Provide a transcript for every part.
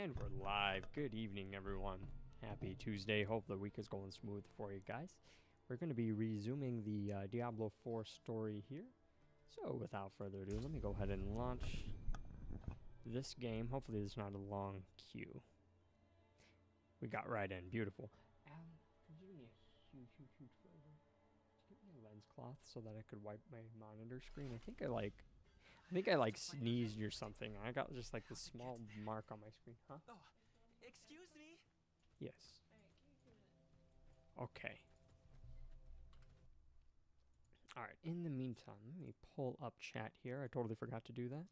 And we're live. Good evening, everyone. Happy Tuesday. Hope the week is going smooth for you guys. We're going to be resuming the Diablo 4 story here. So without further ado, let me go ahead and launch this game. Hopefully there's not a long queue. We got right in. Beautiful. Could you do me a huge favor? Could you give me a lens cloth so that I could wipe my monitor screen? I think I sneezed or something. I got just like this small mark on my screen. Huh? Oh, excuse me. Yes. Okay. Alright, in the meantime, let me pull up chat here. I totally forgot to do that.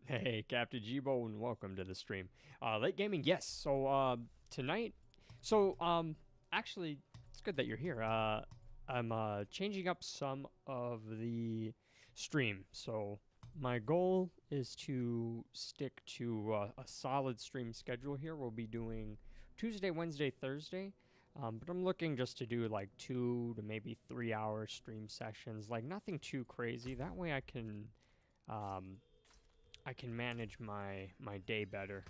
Hey, Captain G-Bone, welcome to the stream. Late gaming, yes. So, tonight, actually, it's good that you're here. I'm changing up some of the stream. So, my goal is to stick to a solid stream schedule here. We'll be doing Tuesday, Wednesday, Thursday. But I'm looking just to do like 2 to maybe 3 hour stream sessions. Like, nothing too crazy. That way I can manage my day better,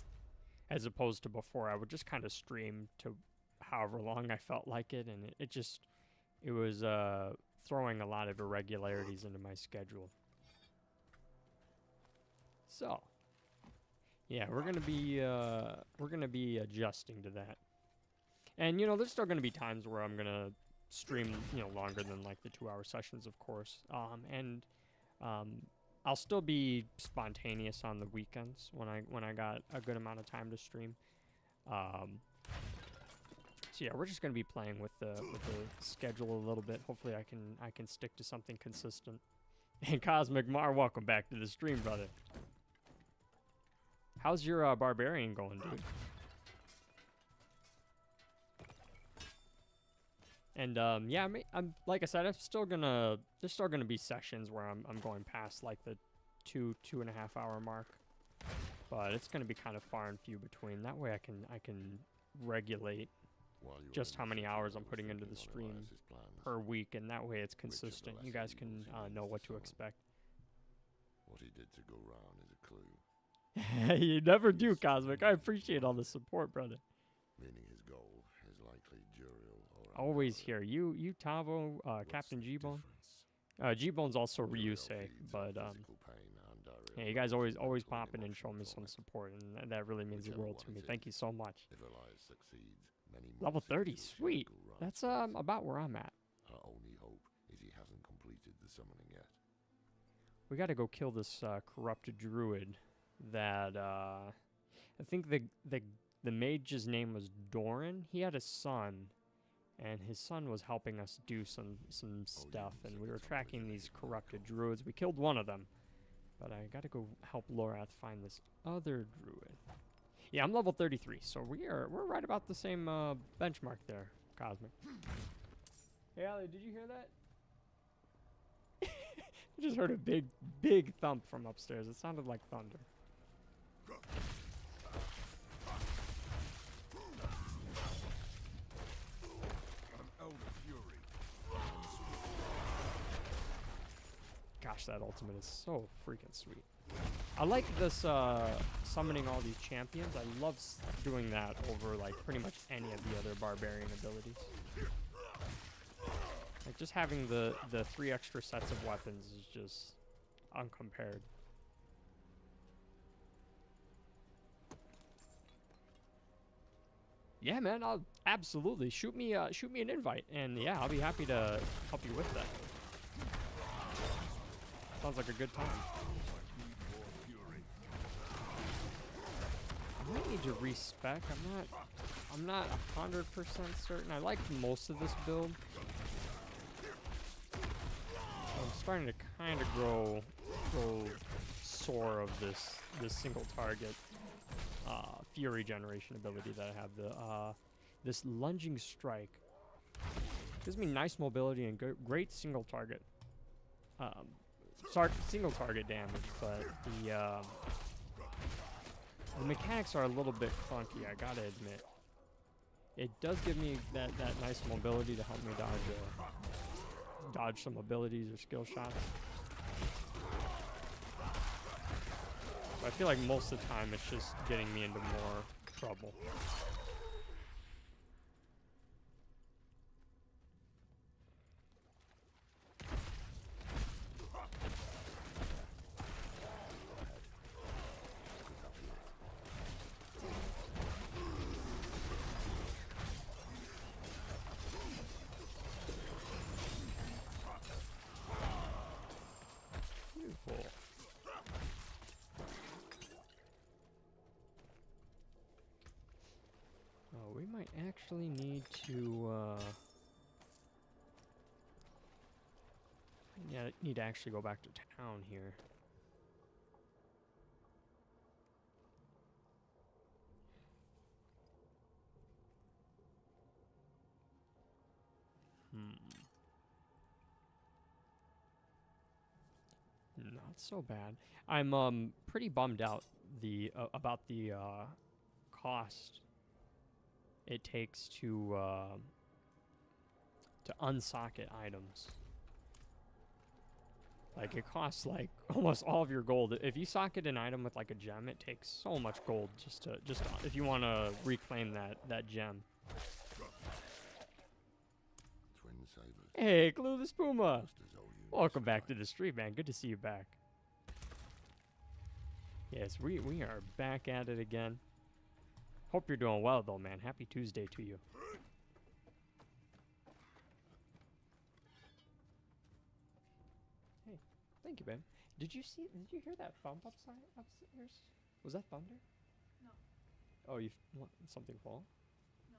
as opposed to before I would just kind of stream to however long I felt like it, and it was throwing a lot of irregularities into my schedule. So yeah, we're gonna be adjusting to that. And there's still gonna be times where I'm gonna stream longer than like the 2 hour sessions, of course. I'll still be spontaneous on the weekends when I got a good amount of time to stream. So yeah, we're just gonna be playing with the schedule a little bit. Hopefully I can stick to something consistent. And Cosmic Mar, welcome back to the stream, brother. How's your Barbarian going, dude? And yeah, I'm like I said, there's still gonna be sessions where I'm going past like the 2.5 hour mark, but it's gonna be kind of far and few between. That way I can regulate just how many hours I'm putting into the stream per week, and that way it's consistent. You guys can know what to expect. What he did to go round is a clue. You never do, Cosmic. I appreciate all the support, brother. Meaning his goal is likely Juriel or Always here. You Tavo, Captain G-Bone. G-Bone's also Ryusei, but yeah, you guys always popping and showing me some support, and that really means the world to me. Thank you so much. Level 30, sweet. That's about where I'm at. Our only hope is he hasn't completed the summoning yet. We got to go kill this corrupted druid that I think the mage's name was Doran. He had a son, and his son was helping us do some stuff, and we were tracking these corrupted druids. We killed one of them, but I gotta go help Lorath find this other druid. Yeah, I'm level 33, so we're right about the same benchmark there, Cosmic. Hey, Ali, did you hear that? I just heard a big thump from upstairs. It sounded like thunder. Gosh, that ultimate is so freaking sweet. I like this summoning all these champions. I love doing that over like pretty much any of the other Barbarian abilities. Like just having the 3 extra sets of weapons is just uncompared. Yeah, man, I'll absolutely shoot me an invite, and yeah, I'll be happy to help you with that. Sounds like a good time. I might need to respec. I'm not 100% certain. I like most of this build. I'm starting to kind of grow sore of this single target fury generation ability that I have. This lunging strike gives me nice mobility and great single target single target damage, but the mechanics are a little bit clunky, I gotta admit. It does give me that nice mobility to help me dodge some abilities or skill shots. But I feel like most of the time it's just getting me into more trouble. Beautiful. Oh, we might actually need to, yeah, need to actually go back to town here. Not so bad. I'm pretty bummed out about the cost it takes to unsocket items. Like, it costs like almost all of your gold. If you socket an item with like a gem, it takes so much gold just if you want to reclaim that gem. Twin sabers. Hey, Clueless Puma! Just as old units Welcome back to survive. the stream, man. Good to see you back. Yes, we are back at it again. Hope you're doing well, though, man. Happy Tuesday to you. Hey, thank you, babe. Did you hear that bump upstairs? Was that thunder? No. Oh, something fall? No.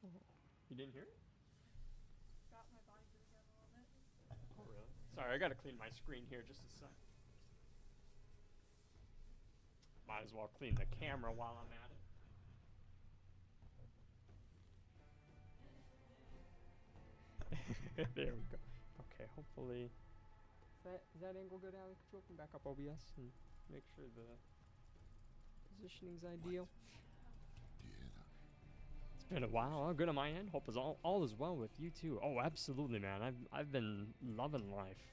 Oh, you didn't hear it? Got my body to together a little bit. Oh, really? Sorry, I gotta clean my screen here just a sec. Might as well clean the camera while I'm at it. There we go. Okay, hopefully. Is that angle good, Allie? Could you open back up OBS and make sure the positioning's ideal? Do you hear that? It's been a while. Oh, good on my end. Hope all is well with you too. Oh, absolutely, man. I've been loving life.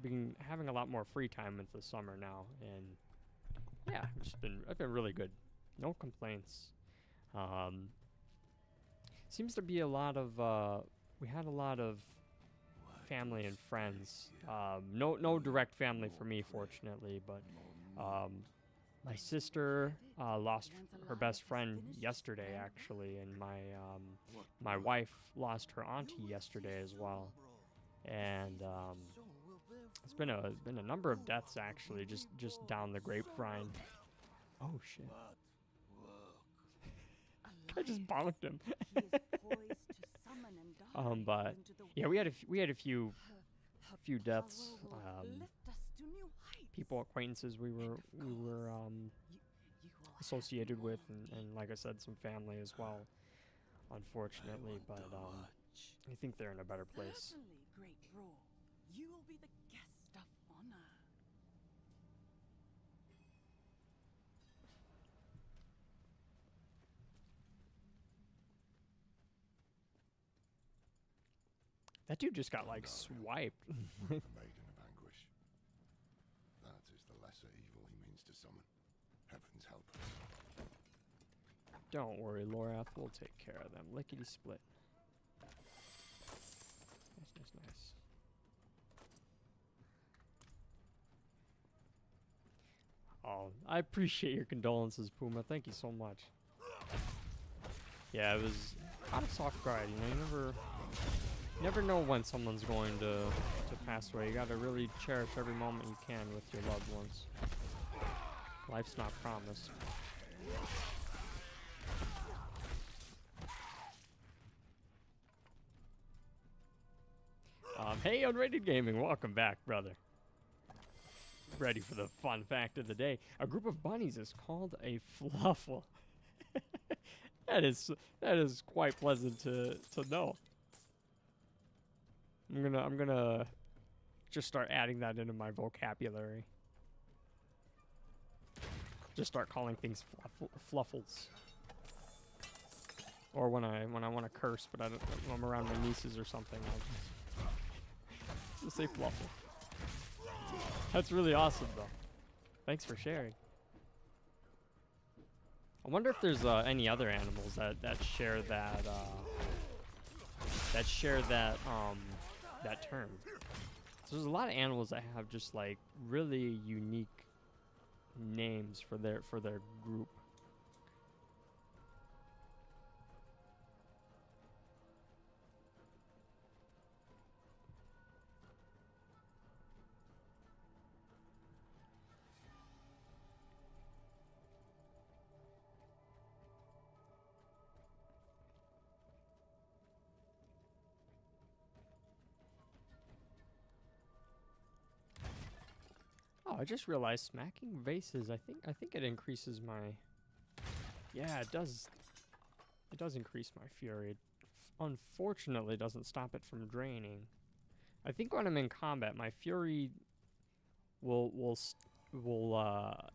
Been having a lot more free time with the summer now, and yeah, I've been really good. No complaints. Seems to be a lot of we had a lot of family and friends. No direct family for me, fortunately, but my sister lost her best friend yesterday, actually, and my wife lost her auntie yesterday as well, and it's been a number of deaths actually, just down the grapevine. Oh shit! I just bonked him. But yeah, we had a few deaths. People, acquaintances we were associated with, and like I said, some family as well, unfortunately. But I think they're in a better place. Great Brawl. You will be the guest of honor. That dude just got like swiped. A maiden of anguish. That is the lesser evil he means to summon. Heavens help us. Don't worry, Lorath, we'll take care of them. Lickety split. Nice. Oh, I appreciate your condolences, Puma. Thank you so much. Yeah, it was out of soft guard. You know, you never know when someone's going to pass away. You gotta really cherish every moment you can with your loved ones. Life's not promised. Hey, Unrated Gaming, welcome back, brother. Ready for the fun fact of the day. A group of bunnies is called a fluffle. That is quite pleasant to know. I'm gonna Just start adding that into my vocabulary. Just start calling things fluffles. Or when I want to curse, but when I'm around my nieces or something, I'll just say fluffle. That's really awesome, though. Thanks for sharing. I wonder if there's any other animals that share that that term. So there's a lot of animals that have just like really unique names for their group. Oh, I just realized smacking vases, I think it increases my... Yeah, it does. It does increase my fury. It unfortunately doesn't stop it from draining. I think when I'm in combat, my fury will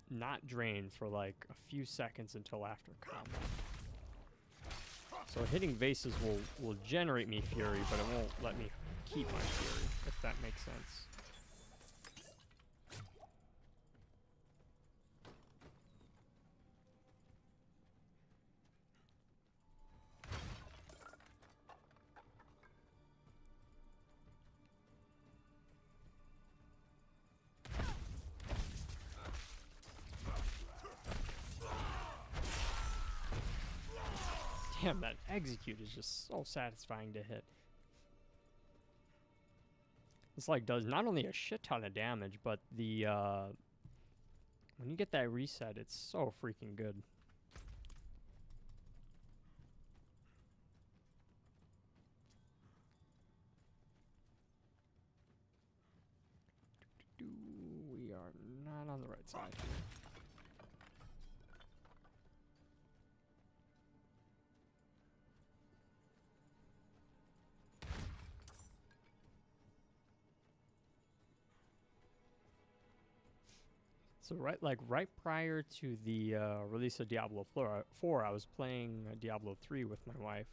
not drain for like a few seconds until after combat. So hitting vases will generate me fury, but it won't let me keep my fury, if that makes sense. Damn, that execute is just so satisfying to hit. This like does not only a shit ton of damage, but the when you get that reset, it's so freaking good. We are not on the right side here. So right prior to the release of Diablo 4, I was playing Diablo 3 with my wife,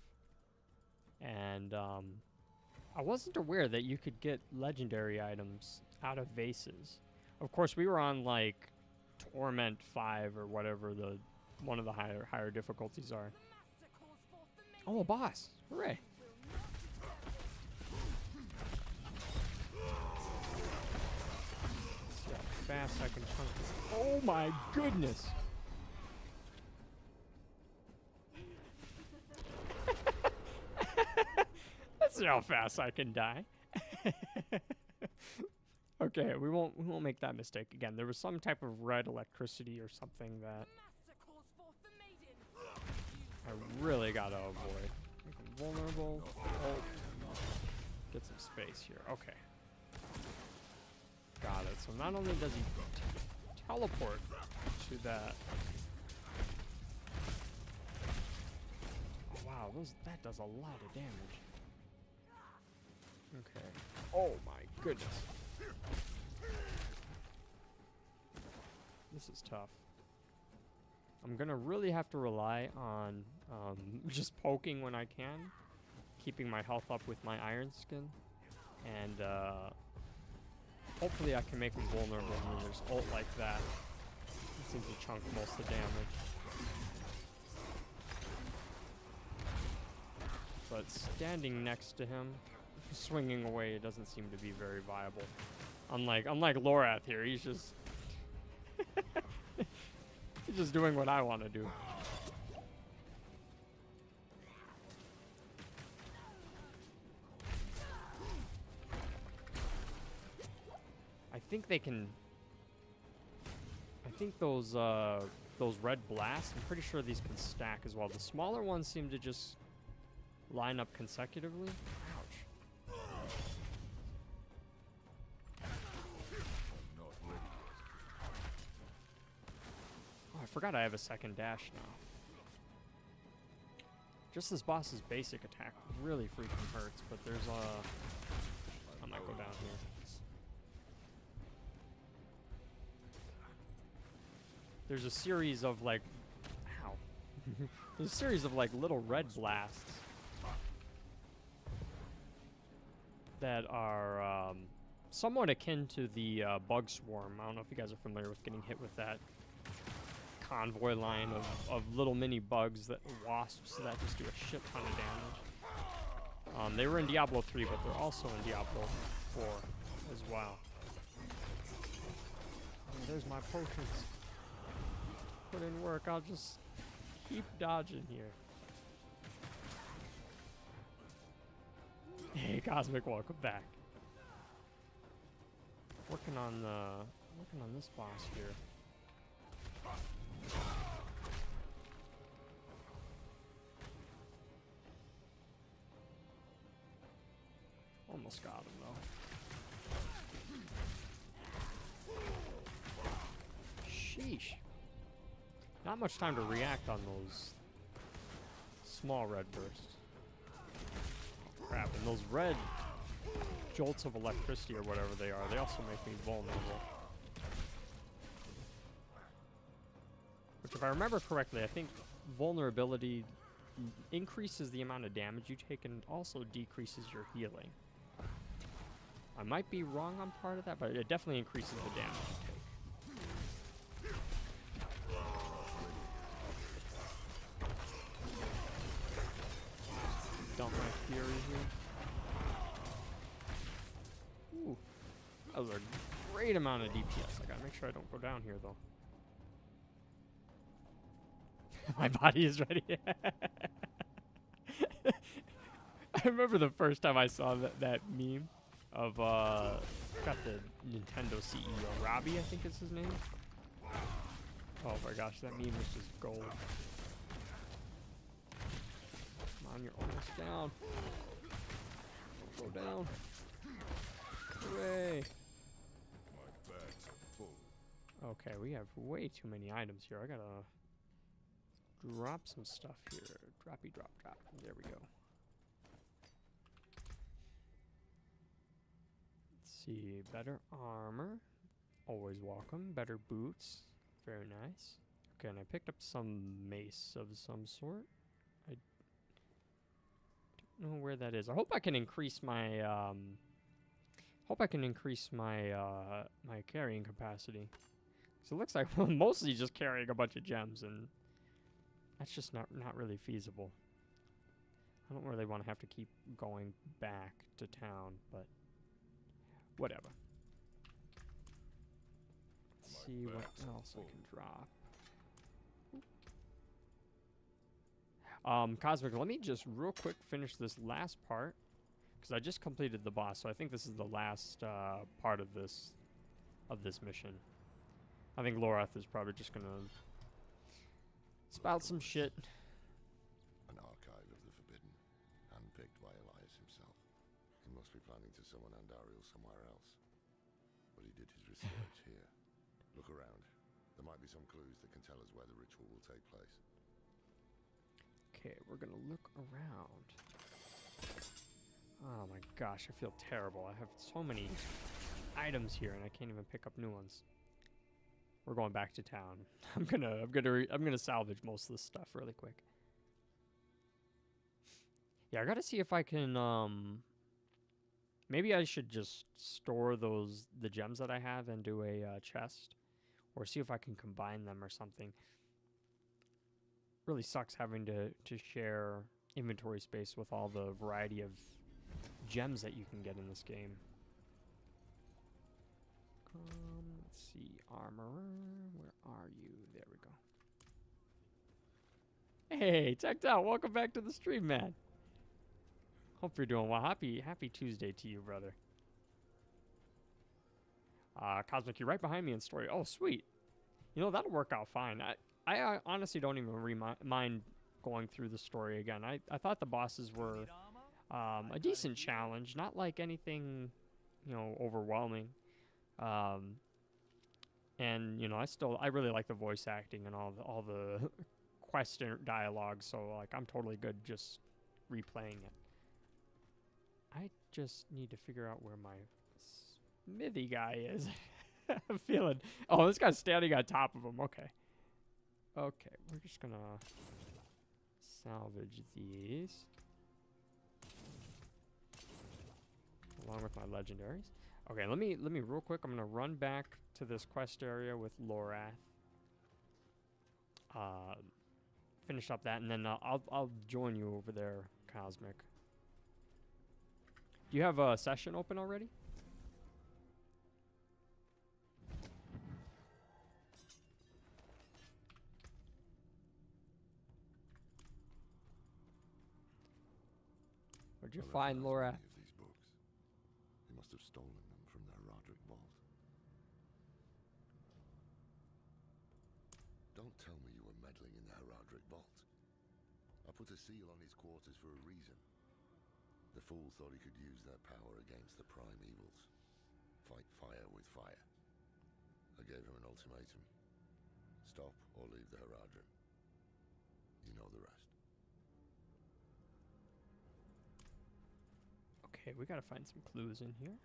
and I wasn't aware that you could get legendary items out of vases. Of course, we were on like Torment 5 or whatever one of the higher difficulties are. Oh, a boss! Hooray! Fast I can chunk this. Oh my goodness! Let's see how fast I can die. Okay, we won't make that mistake again. There was some type of red electricity or something that I really gotta avoid. Make him vulnerable. Oh, get some space here. Okay. Got it. So not only does he teleport to that. Oh, wow, that does a lot of damage. Okay. Oh my goodness. This is tough. I'm gonna really have to rely on just poking when I can, keeping my health up with my iron skin, and hopefully I can make him vulnerable when there's ult like that. It seems to chunk most of the damage. But standing next to him, swinging away, it doesn't seem to be very viable. Unlike Lorath here, he's just he's just doing what I want to do. I think they can. I think those red blasts, I'm pretty sure these can stack as well. The smaller ones seem to just line up consecutively. Ouch. Oh, I forgot I have a second dash now. Just this boss's basic attack really freaking hurts, but there's I might go down here. there's a series of like, ow. There's a series of like little red blasts that are somewhat akin to the bug swarm. I don't know if you guys are familiar with getting hit with that convoy line of little mini bugs, that wasps that just do a shit ton of damage. They were in Diablo 3, but they're also in Diablo 4 as well. Oh, there's my potions. Put in work. I'll just keep dodging here. Hey, Cosmic, welcome back. Working on this boss here. Almost got him though. Sheesh. Not much time to react on those small red bursts. Crap, and those red jolts of electricity or whatever they are, they also make me vulnerable. Which, if I remember correctly, I think vulnerability increases the amount of damage you take and also decreases your healing. I might be wrong on part of that, but it definitely increases the damage you take. Dump my fury here. Ooh, that was a great amount of DPS. I gotta make sure I don't go down here though. My body is ready. I remember the first time I saw that meme of got the Nintendo CEO Robbie, I think is his name. Oh my gosh, that meme was just gold. Come on, you're almost down. Don't go down. Hooray. My bags are full. Okay, we have way too many items here. I gotta drop some stuff here. Droppy drop drop. There we go. Let's see. Better armor. Always welcome. Better boots. Very nice. Okay, and I picked up some mace of some sort. I don't know where that is. I hope I can increase my my carrying capacity. So it looks like we're mostly just carrying a bunch of gems, and that's just not really feasible. I don't really want to have to keep going back to town, but whatever. Let's see what else I can drop. Cosmic, let me just real quick finish this last part, because I just completed the boss, so I think this is the last part of this mission. I think Lorath is probably just gonna spout some shit. An archive of the forbidden, handpicked by Elias himself. He must be planning to summon Andariel somewhere else. But he did his research here. Look around. There might be some clues that can tell us where the ritual will take place. Okay, we're gonna look around. Oh my gosh, I feel terrible. I have so many items here, and I can't even pick up new ones. We're going back to town. I'm gonna salvage most of this stuff really quick. Yeah, I gotta see if I can. Maybe I should just store the gems that I have into a chest, or see if I can combine them or something. Really sucks having to share inventory space with all the variety of gems that you can get in this game. Let's see, armorer, where are you? There we go. Hey, checked out. Welcome back to the stream, man. Hope you're doing well. Happy Tuesday to you, brother. Cosmic, you're right behind me in story. Oh, sweet. You know, that'll work out fine. I honestly don't even mind going through the story again. I thought the bosses were a decent challenge, not like anything, you know, overwhelming. And you know, I really like the voice acting and all the quest dialogue. So like, I'm totally good just replaying it. I just need to figure out where my smithy guy is. I'm feeling. Oh, this guy's standing on top of him. Okay. Okay, we're just gonna salvage these along with my legendaries. Okay, let me real quick. I'm gonna run back to this quest area with Lorath. Finish up that, and then I'll join you over there, Cosmic. Do you have a session open already? Where'd you I find recognize Lorath? many of these books. He must have stolen them from their Roderick vault. Don't tell me you were meddling in their Roderick vault. I put a seal on his quarters for a reason. The fool thought he could use their power against the prime evils. Fight fire with fire. I gave him an ultimatum. Stop or leave the Haradrim. You know the rest. Okay, we gotta find some clues in here.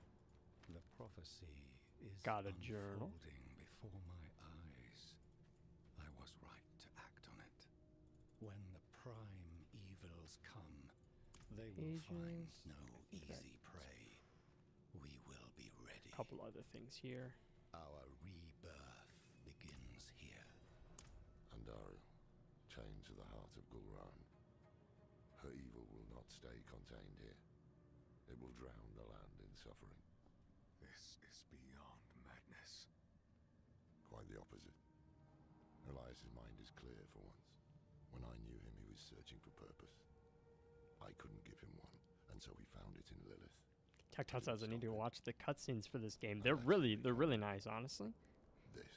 The prophecy is Got a journal. unfolding before my eyes. I was right to act on it. When the prime evils come, they will find Pages. no think that- easy prey. We will be ready. A couple other things here. Our rebirth begins here. Andariel, chained to the heart of Gulran. Her evil will not stay contained here. It will drown the land in suffering. This is beyond madness. Quite the opposite. Elias's mind is clear for once. When I knew him, he was searching for purpose. I couldn't give him one, and so he found it in Lilith. Tecton says I need to watch the cutscenes for this game. They're really nice, honestly. This.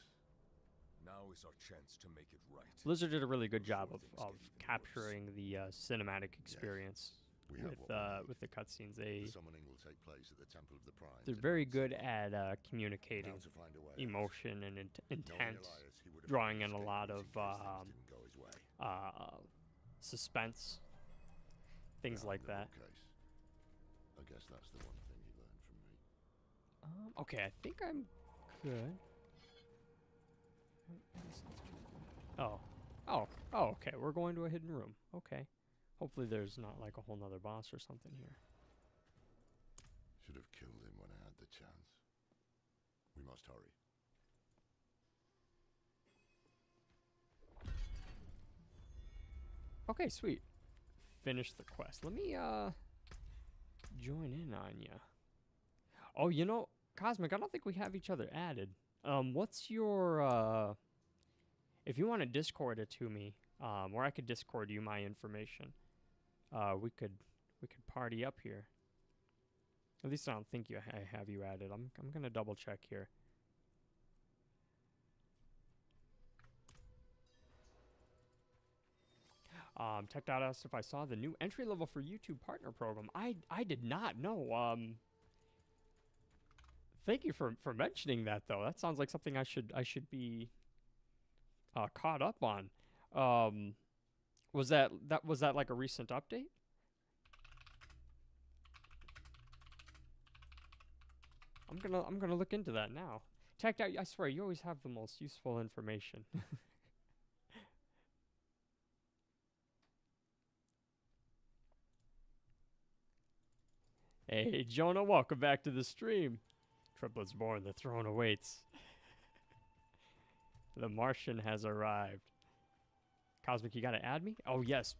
Now is our chance to make it right. Blizzard did a really good job of Before things get even capturing the cinematic experience We have what we need. with the cutscenes. The summoning will take place at the Temple of the Prime. They're very good at communicating Now to find a way out. emotion and Knowing intent, Elias, he would have drawing in escaped a lot once of in case things didn't go his way. suspense, things Now like in the that. bookcase. I guess that's the one thing he learned from me. Okay, I think I'm good. Oh, okay. We're going to a hidden room. Okay. Hopefully there's not like a whole nother boss or something here. Should have killed him when I had the chance. We must hurry. Okay, sweet. Finish the quest. Let me join in on ya. Oh, you know, Cosmic, I don't think we have each other added. What's your if you want to Discord it to me, or I could Discord you my information. We could party up here. At least I don't think I have you added. I'm gonna double check here. Tech Dot asked if I saw the new entry level for YouTube partner program. I did not know. Thank you for mentioning that though. That sounds like something I should be caught up on. Was that like a recent update? I'm gonna look into that now. Tech Dot, I swear you always have the most useful information. Hey, Jonah, welcome back to the stream. Triplets born, the throne awaits. The Martian has arrived. Cosmic, you gotta add me? Oh, yes.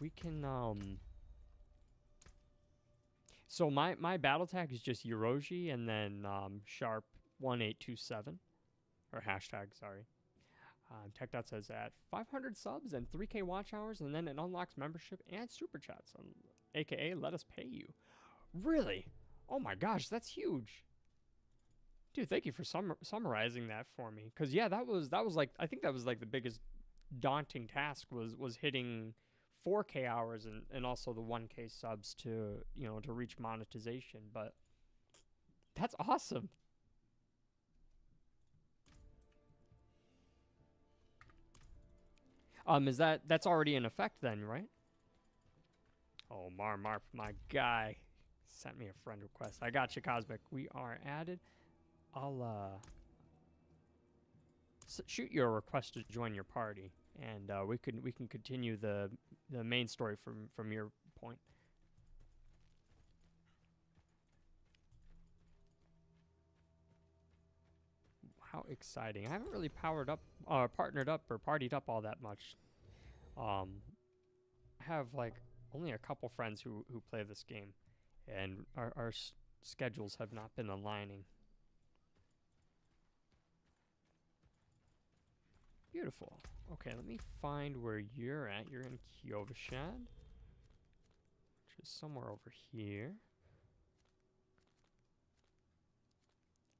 We can, So my battle tag is just Yoroji and then, sharp 1827. Or hashtag, sorry. TechDot says at 500 subs and 3K watch hours, and then it unlocks membership and super chats, aka let us pay you. Really? Oh my gosh, that's huge. Dude, thank you for summarizing that for me. Cause yeah, that was like, I think that was like the biggest daunting task was hitting 4K hours and also the 1K subs to reach monetization. But that's awesome. That's already in effect then, right? Oh, Marp, my guy, sent me a friend request. I got you, Cosmic. We are added. I'll shoot you a request to join your party, and we can continue the main story from your point. How exciting! I haven't really partnered up or partied up all that much. I have like only a couple friends who play this game, and our schedules have not been aligning. Beautiful. Okay, let me find where you're at. You're in Kyovashad, which is somewhere over here.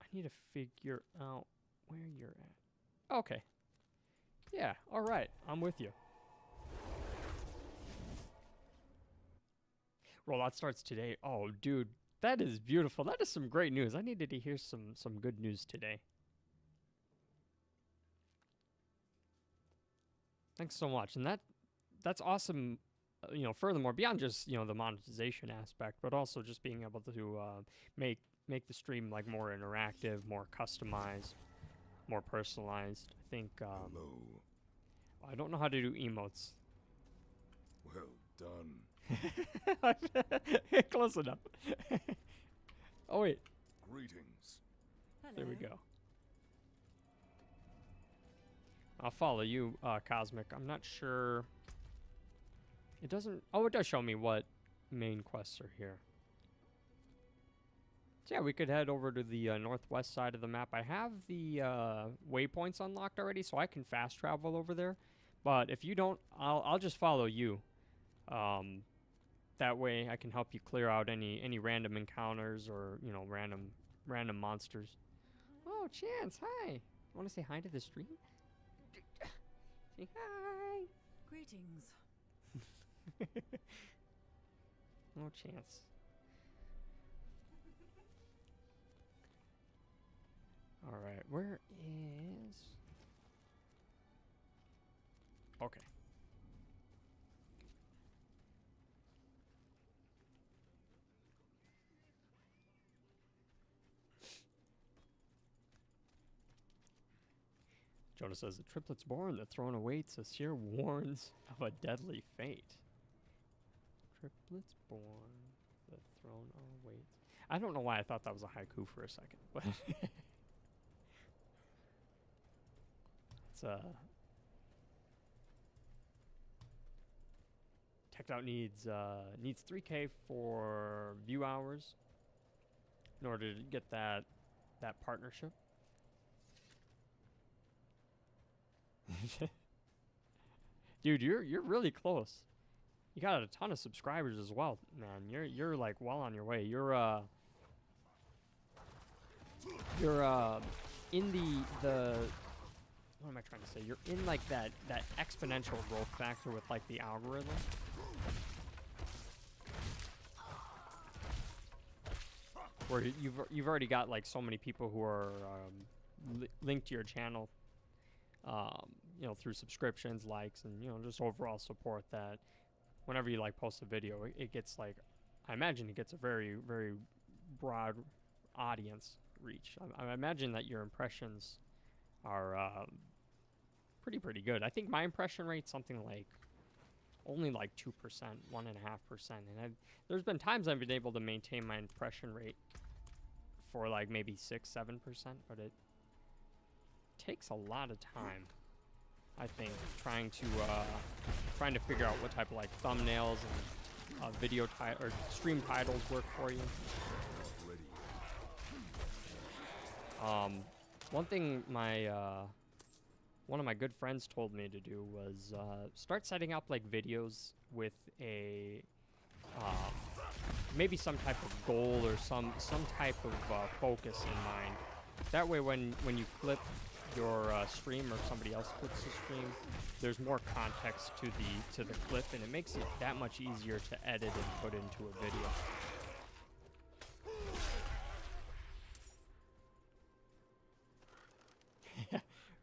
I need to figure out where you're at. Okay. Yeah, alright. I'm with you. Rollout starts today. Oh, dude. That is beautiful. That is some great news. I needed to hear some good news today. Thanks so much. And that's awesome, furthermore, beyond just, the monetization aspect, but also just being able to make the stream like more interactive, more customized, more personalized. I think Hello. I don't know how to do emotes. Well done. Close enough. Oh wait, Greetings. there we go. I'll follow you, Cosmic. I'm not sure. It doesn't. Oh, it does show me what main quests are here. So yeah, we could head over to the northwest side of the map. I have the waypoints unlocked already, so I can fast travel over there. But if you don't, I'll just follow you. That way, I can help you clear out any random encounters or random monsters. Oh, Chance, hi. Want to say hi to the stream? Say hi. Greetings. No Chance. All right, where is? Okay. Jonah says the triplets born, the throne awaits us here, warns of a deadly fate. Triplets born, the throne awaits. I don't know why I thought that was a haiku for a second, but it's Tech Out needs 3K for view hours in order to get that partnership. Dude, you're really close. You got a ton of subscribers as well, man. You're like well on your way. You're in the what am I trying to say? You're in like that exponential growth factor with like the algorithm. Where you've already got like so many people who are linked to your channel, through subscriptions, likes, and just overall support, that whenever you like post a video, it gets like, I imagine it gets a very, very broad audience reach. I imagine that your impressions are pretty good. I think my impression rate's something like only like 2%, 1.5%, and there's been times I've been able to maintain my impression rate for like maybe 6-7%, but it takes a lot of time, I think, trying to figure out what type of like thumbnails and video or stream titles work for you. One thing one of my good friends told me to do was start setting up like videos with a maybe some type of goal or some type of focus in mind. That way, when you clip your stream or somebody else clips the stream, there's more context to the clip, and it makes it that much easier to edit and put into a video.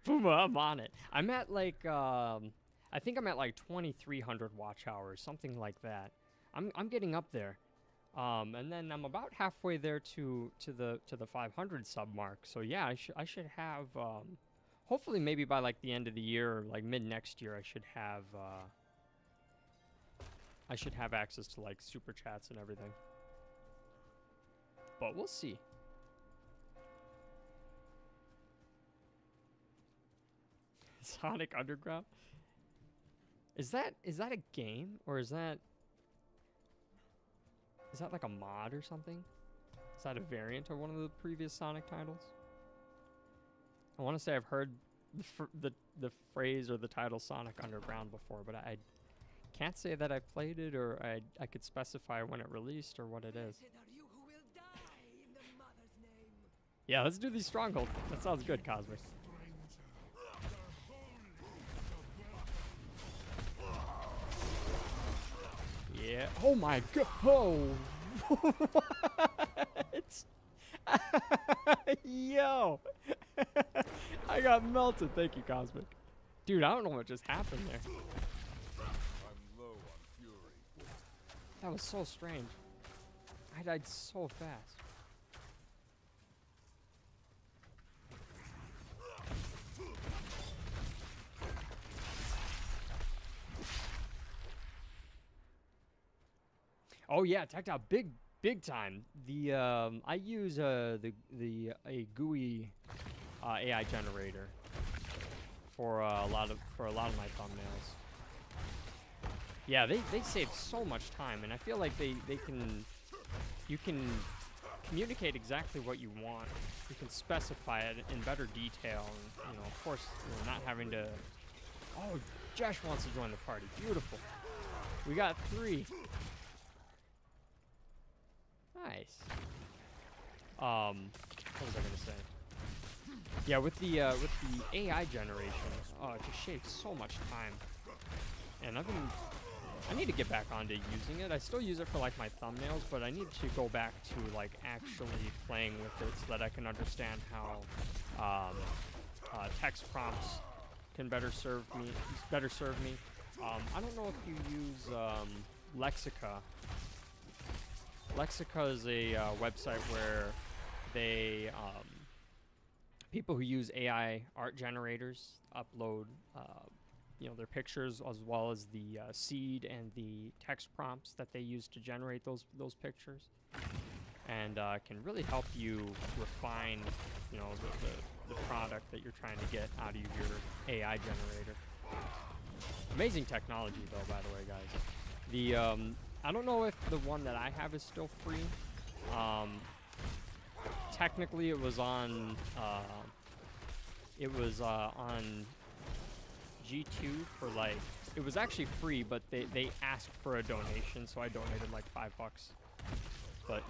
Puma, I'm on it. I'm at like I think I'm at like 2,300 watch hours, something like that. I'm getting up there, and then I'm about halfway there to the 500 sub mark. So yeah, I should have hopefully maybe by like the end of the year or like mid next year, I should have access to like super chats and everything. But we'll see. Sonic Underground? Is that a game or is that like a mod or something? Is that a variant of one of the previous Sonic titles? I want to say I've heard the phrase or the title Sonic Underground before, but I can't say that I've played it or I could specify when it released or what it is. Yeah, let's do these strongholds. That sounds good, Cosmic. Yeah. Oh my god. Oh. What? Yo. I got melted. Thank you, Cosmic. Dude, I don't know what just happened there. I'm low on fury. That was so strange. I died so fast. Oh yeah, checked out big time. The I use a GUI AI generator for a lot of my thumbnails. Yeah, they save so much time, and I feel like you can communicate exactly what you want. You can specify it in better detail, and of course, not having to. Oh, Josh wants to join the party. Beautiful. We got 3. Nice. What was I gonna say? Yeah, with the AI generation, it just shaves so much time. And I need to get back onto using it. I still use it for like my thumbnails, but I need to go back to like actually playing with it so that I can understand how text prompts can better serve me. I don't know if you use Lexica. Lexica is a website where they people who use AI art generators upload their pictures as well as the seed and the text prompts that they use to generate those pictures, and can really help you refine the product that you're trying to get out of your AI generator. Amazing technology though, by the way, guys. The I don't know if the one that I have is still free. Technically, it was on G2 for like, it was actually free, but they asked for a donation, so I donated like $5. But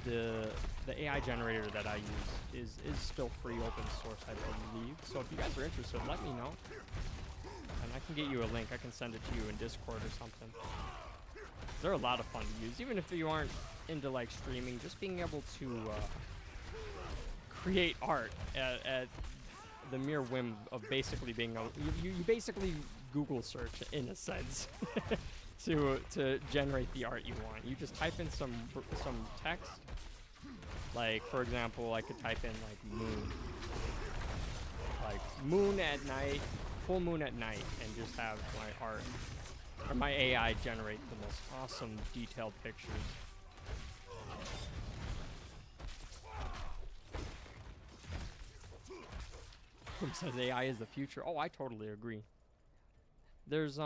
the AI generator that I use is still free, open source, I believe. So if you guys are interested, let me know, and I can get you a link. I can send it to you in Discord or something. They're a lot of fun to use, even if you aren't into like streaming. Just being able to create art at the mere whim of basically being you basically Google search in a sense to generate the art you want. You just type in some text. Like for example, I could type in like moon at night, full moon at night, and just have my art. Or my AI generate the most awesome detailed pictures. Who says AI is the future? Oh, I totally agree. There's a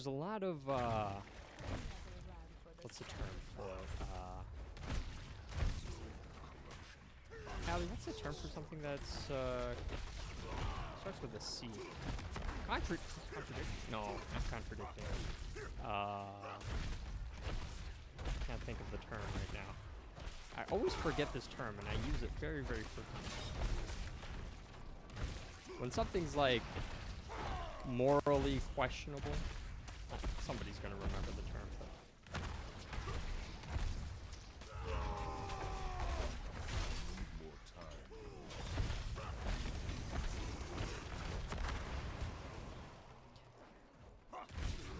lot of what's the term for it? Allie, what's the term for something that's starts with a C? Contradict? No, not contradicting. Can't think of the term right now. I always forget this term, and I use it very, very frequently. When something's like morally questionable, somebody's gonna remember the term.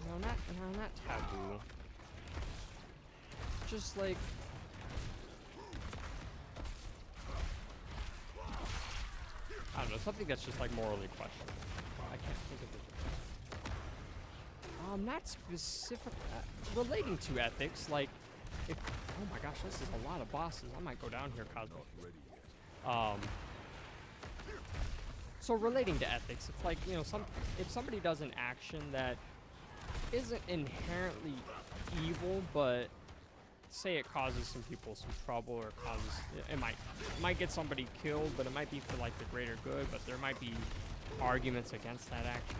But not taboo. Just like I don't know, something that's just like morally questionable. I can't think of it. Not specific, relating to ethics, like, if, oh my gosh, this is a lot of bosses. I might go down here, Cosmo. So relating to ethics, it's like, you know, if somebody does an action that isn't inherently evil, but say it causes some people some trouble, or causes, it might get somebody killed, but it might be for like the greater good, but there might be arguments against that action.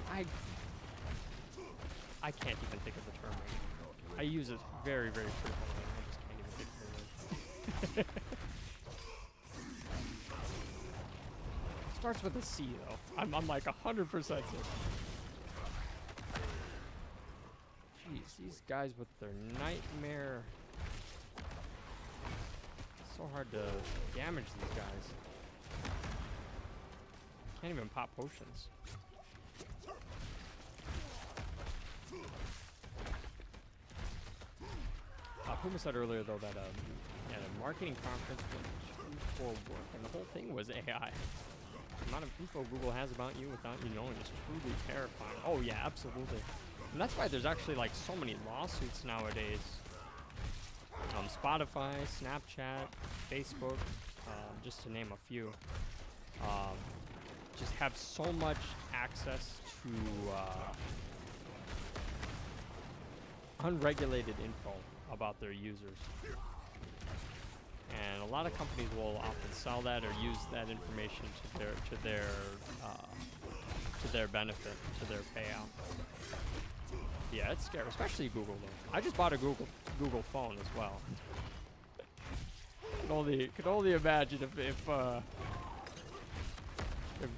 I can't even think of the term right now. I use it very, very frequently. I just can't even think of the word. Starts with a C though. I'm like 100% certain. Jeez, these guys with their nightmare. So hard to damage these guys. Can't even pop potions. Puma said earlier though that at a marketing conference went for work, and the whole thing was AI. The amount of info Google has about you without you knowing is truly terrifying. Oh yeah, absolutely. And that's why there's actually like so many lawsuits nowadays. Spotify, Snapchat, Facebook, just to name a few, just have so much access to unregulated info about their users. And a lot of companies will often sell that or use that information to their benefit, to their payout. Yeah, it's scary, especially Google though. I just bought a Google phone as well. could only imagine if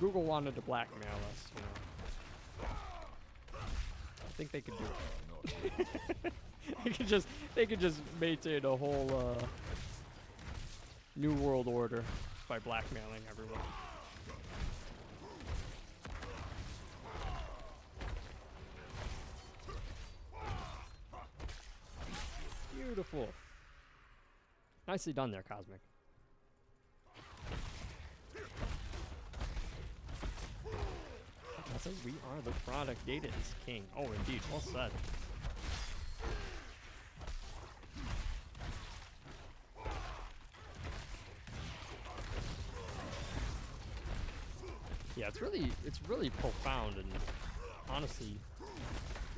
Google wanted to blackmail us, you know. I think they could do it. they could just maintain a whole new world order by blackmailing everyone. Beautiful. Nicely done there, Cosmic. That says we are the product. Data is king. Oh, indeed. Well said. Yeah, it's really profound and honestly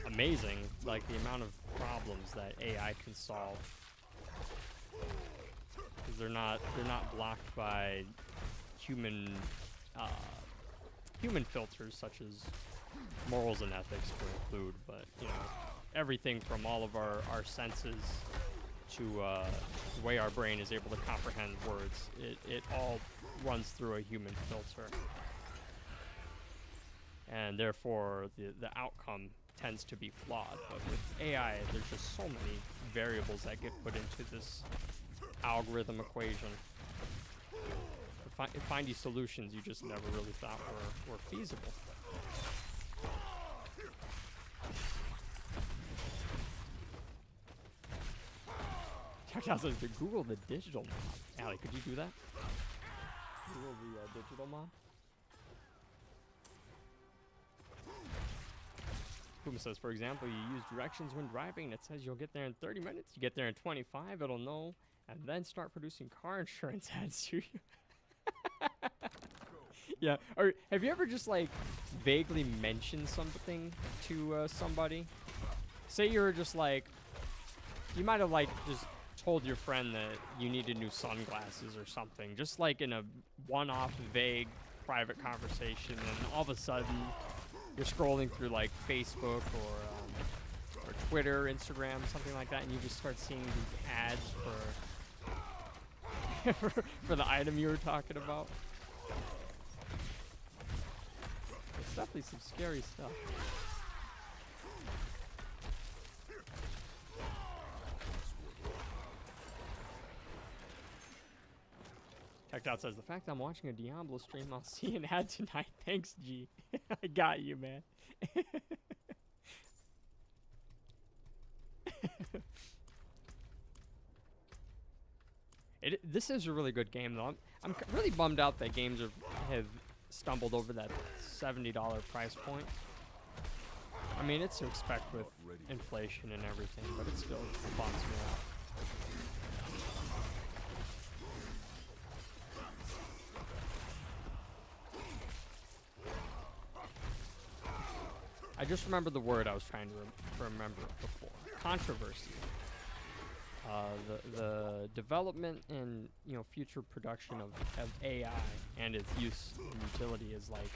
amazing, like the amount of problems that AI can solve. Because they're not blocked by human filters such as morals and ethics to include, but you know, everything from all of our senses to the way our brain is able to comprehend words, it all runs through a human filter. And therefore the outcome tends to be flawed. But with AI, there's just so many variables that get put into this algorithm equation. Find these solutions you just never really thought were feasible. Check out says to Google the digital mob. Allie, could you do that? Google the digital mob? Puma says, for example, you use directions when driving. It says you'll get there in 30 minutes. You get there in 25. It'll know, and then start producing car insurance ads to you. Yeah. Or have you ever just like vaguely mentioned something to somebody? Say you were just like, you might have like just told your friend that you needed new sunglasses or something, just like in a one-off vague private conversation, and all of a sudden you're scrolling through like Facebook or Twitter, Instagram, something like that, and you just start seeing these ads for the item you were talking about. It's definitely some scary stuff. Checked out says, the fact I'm watching a Diablo stream, I'll see an ad tonight. Thanks, G. I got you, man. This is a really good game, though. I'm really bummed out that games have stumbled over that $70 price point. I mean, it's to expect with inflation and everything, but it still bumps me out. I just remember the word I was trying to remember before. Controversy. The development and future production of AI and its use and utility is like,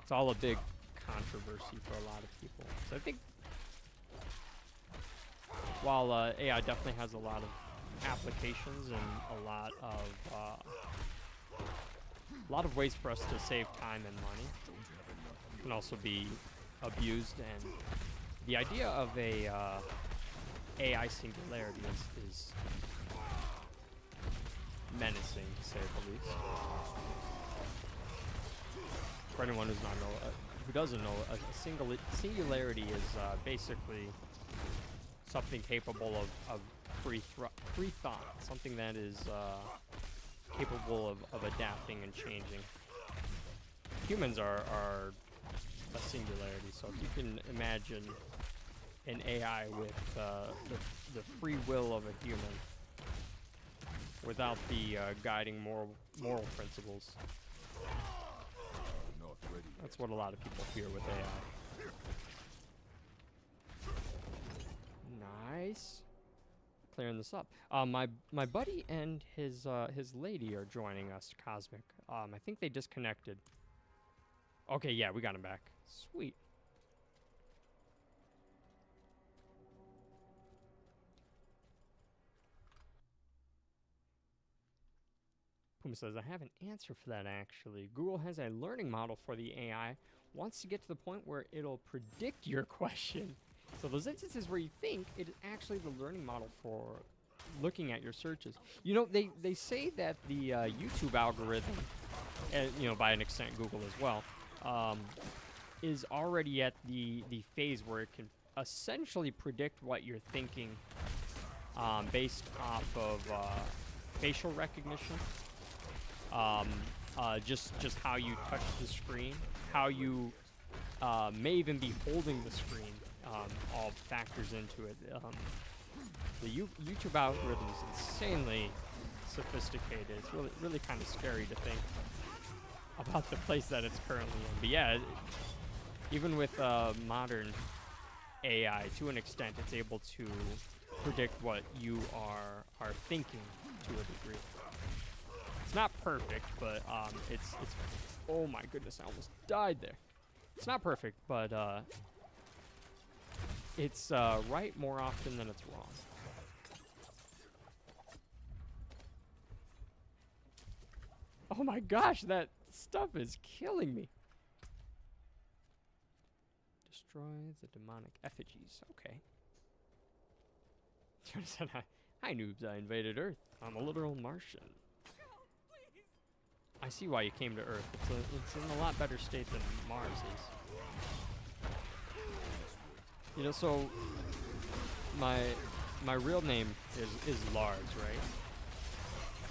it's all a big controversy for a lot of people. So I think while AI definitely has a lot of applications and a lot of ways for us to save time and money, it can also be abused, and the idea of a AI singularity is menacing, to say the least. For anyone who doesn't know, a singularity is basically something capable of free thought, something that is capable of adapting and changing. Humans are a singularity, so if you can imagine an AI with the free will of a human without the guiding moral principles, that's what a lot of people fear with AI. Nice. Clearing this up. My buddy and his lady are joining us, Cosmic. I think they disconnected. Okay, yeah, we got him back. Sweet. Puma says, I have an answer for that, actually. Google has a learning model for the AI, wants to get to the point where it'll predict your question. So those instances where you think it is actually the learning model for looking at your searches. They say that the YouTube algorithm, and by an extent Google as well, is already at the phase where it can essentially predict what you're thinking based off of facial recognition. Just how you touch the screen, how you may even be holding the screen, all factors into it. The YouTube algorithm is insanely sophisticated. It's really kind of scary to think about the place that it's currently in. But yeah, even with modern AI, to an extent, it's able to predict what you are thinking to a degree. It's not perfect, but it's oh my goodness, I almost died there. It's not perfect, but it's right more often than it's wrong. Oh my gosh, that stuff is killing me. Destroy the demonic effigies. Okay. Said, hi noobs, I invaded Earth. I'm a literal Martian. I see why you came to Earth. It's in a lot better state than Mars is. So my real name is Lars, right?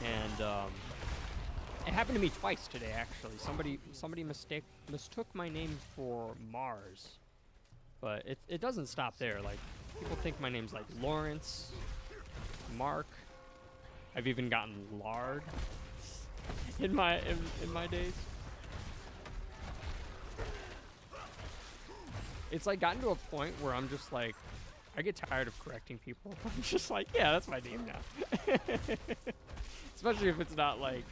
And it happened to me twice today, actually. Somebody mistook my name for Mars, but it doesn't stop there. Like, people think my name's like Lawrence, Mark. I've even gotten Lard in my days. It's like gotten to a point where I'm just like, I get tired of correcting people. I'm just like, yeah, that's my name now. Especially if it's not like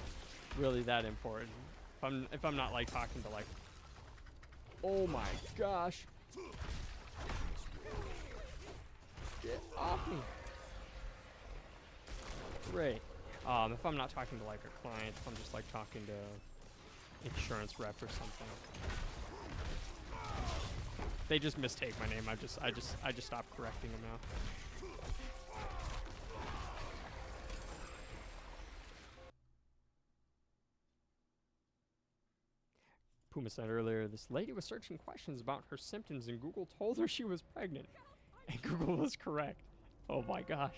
really that important. If I'm not like talking to like, oh my gosh, get off me. Great. If I'm not talking to like a client, if I'm just like talking to insurance rep or something, they just mistake my name. I just stopped correcting them now. Puma said earlier, this lady was searching questions about her symptoms and Google told her she was pregnant. And Google was correct. Oh my gosh.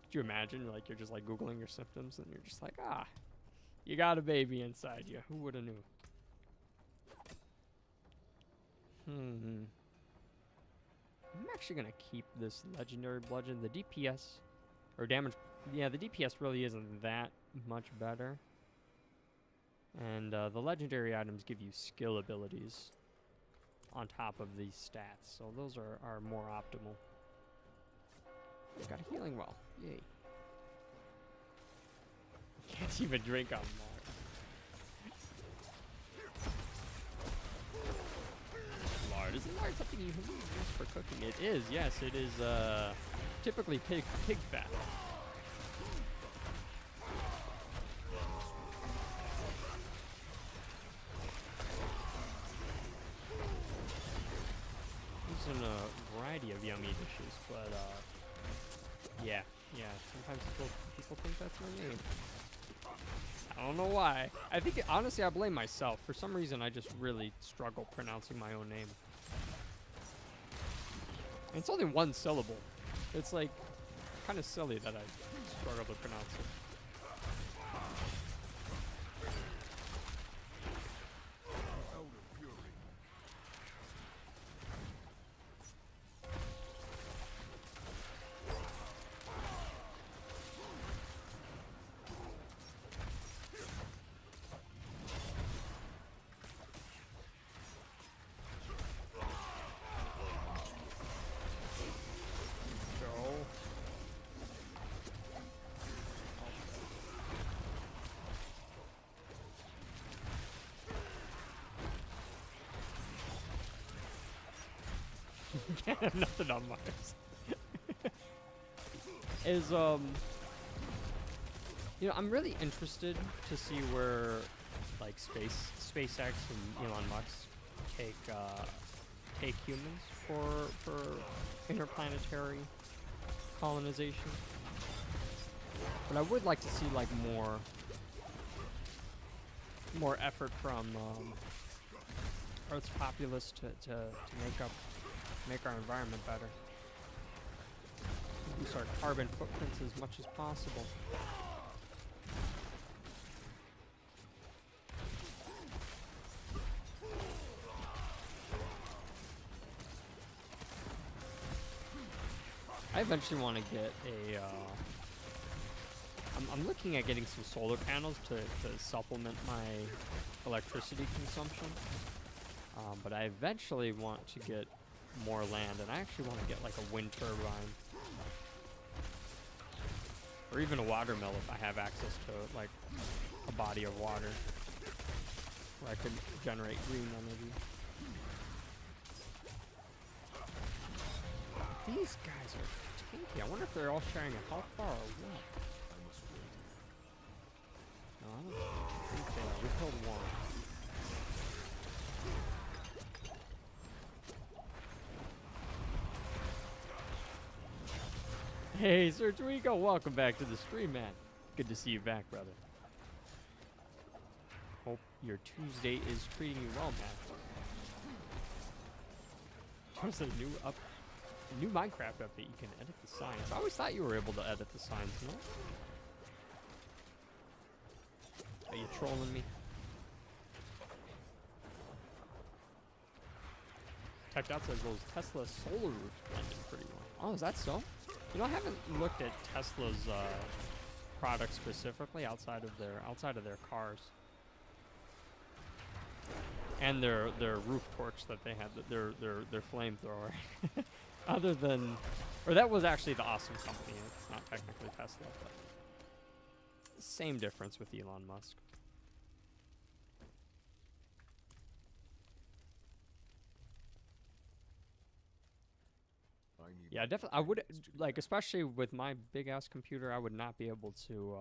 Could you imagine, like, you're just like Googling your symptoms and you're just like, You got a baby inside you. Who would have knew? I'm actually gonna keep this legendary bludgeon. The DPS or damage, yeah, the DPS really isn't that much better. And the legendary items give you skill abilities on top of these stats, so those are more optimal. Got a healing well. Yay. Can't even drink on Mars. Lard. Isn't lard something you can use for cooking? It is, yes. It is typically pig fat. Used in a variety of yummy dishes, but yeah. Sometimes people think that's my name. I don't know why. I think, honestly, I blame myself. For some reason, I just really struggle pronouncing my own name. And it's only one syllable. It's like kind of silly that I struggle to pronounce it. Can't have nothing on Mars. Is you know, I'm really interested to see where like SpaceX and Elon Musk take humans for interplanetary colonization. But I would like to see like more effort from Earth's populace to make our environment better. Reduce our carbon footprints as much as possible. I eventually want to get a I'm looking at getting some solar panels to supplement my electricity consumption. But I eventually want to get more land, and I actually want to get like a wind turbine. Or even a water mill if I have access to like a body of water where I could generate green energy. These guys are tanky. I wonder if they're all sharing a health bar or what. No, I don't think they are. We killed one. Hey, Sir Twigo, welcome back to the stream, man. Good to see you back, brother. Hope your Tuesday is treating you well, man. There's a new Minecraft update. You can edit the signs. I always thought you were able to edit the signs, no? Are you trolling me? Checked out says those Tesla solar roofs blended pretty well. Oh, is that so? You know, I haven't looked at Tesla's products specifically outside of their cars and their roof torch that they had, their flamethrower. Other than, or that was actually the Awesome Company. It's not technically Tesla, but same difference with Elon Musk. Yeah, definitely. I would like, especially with my big ass computer, I would not be able to.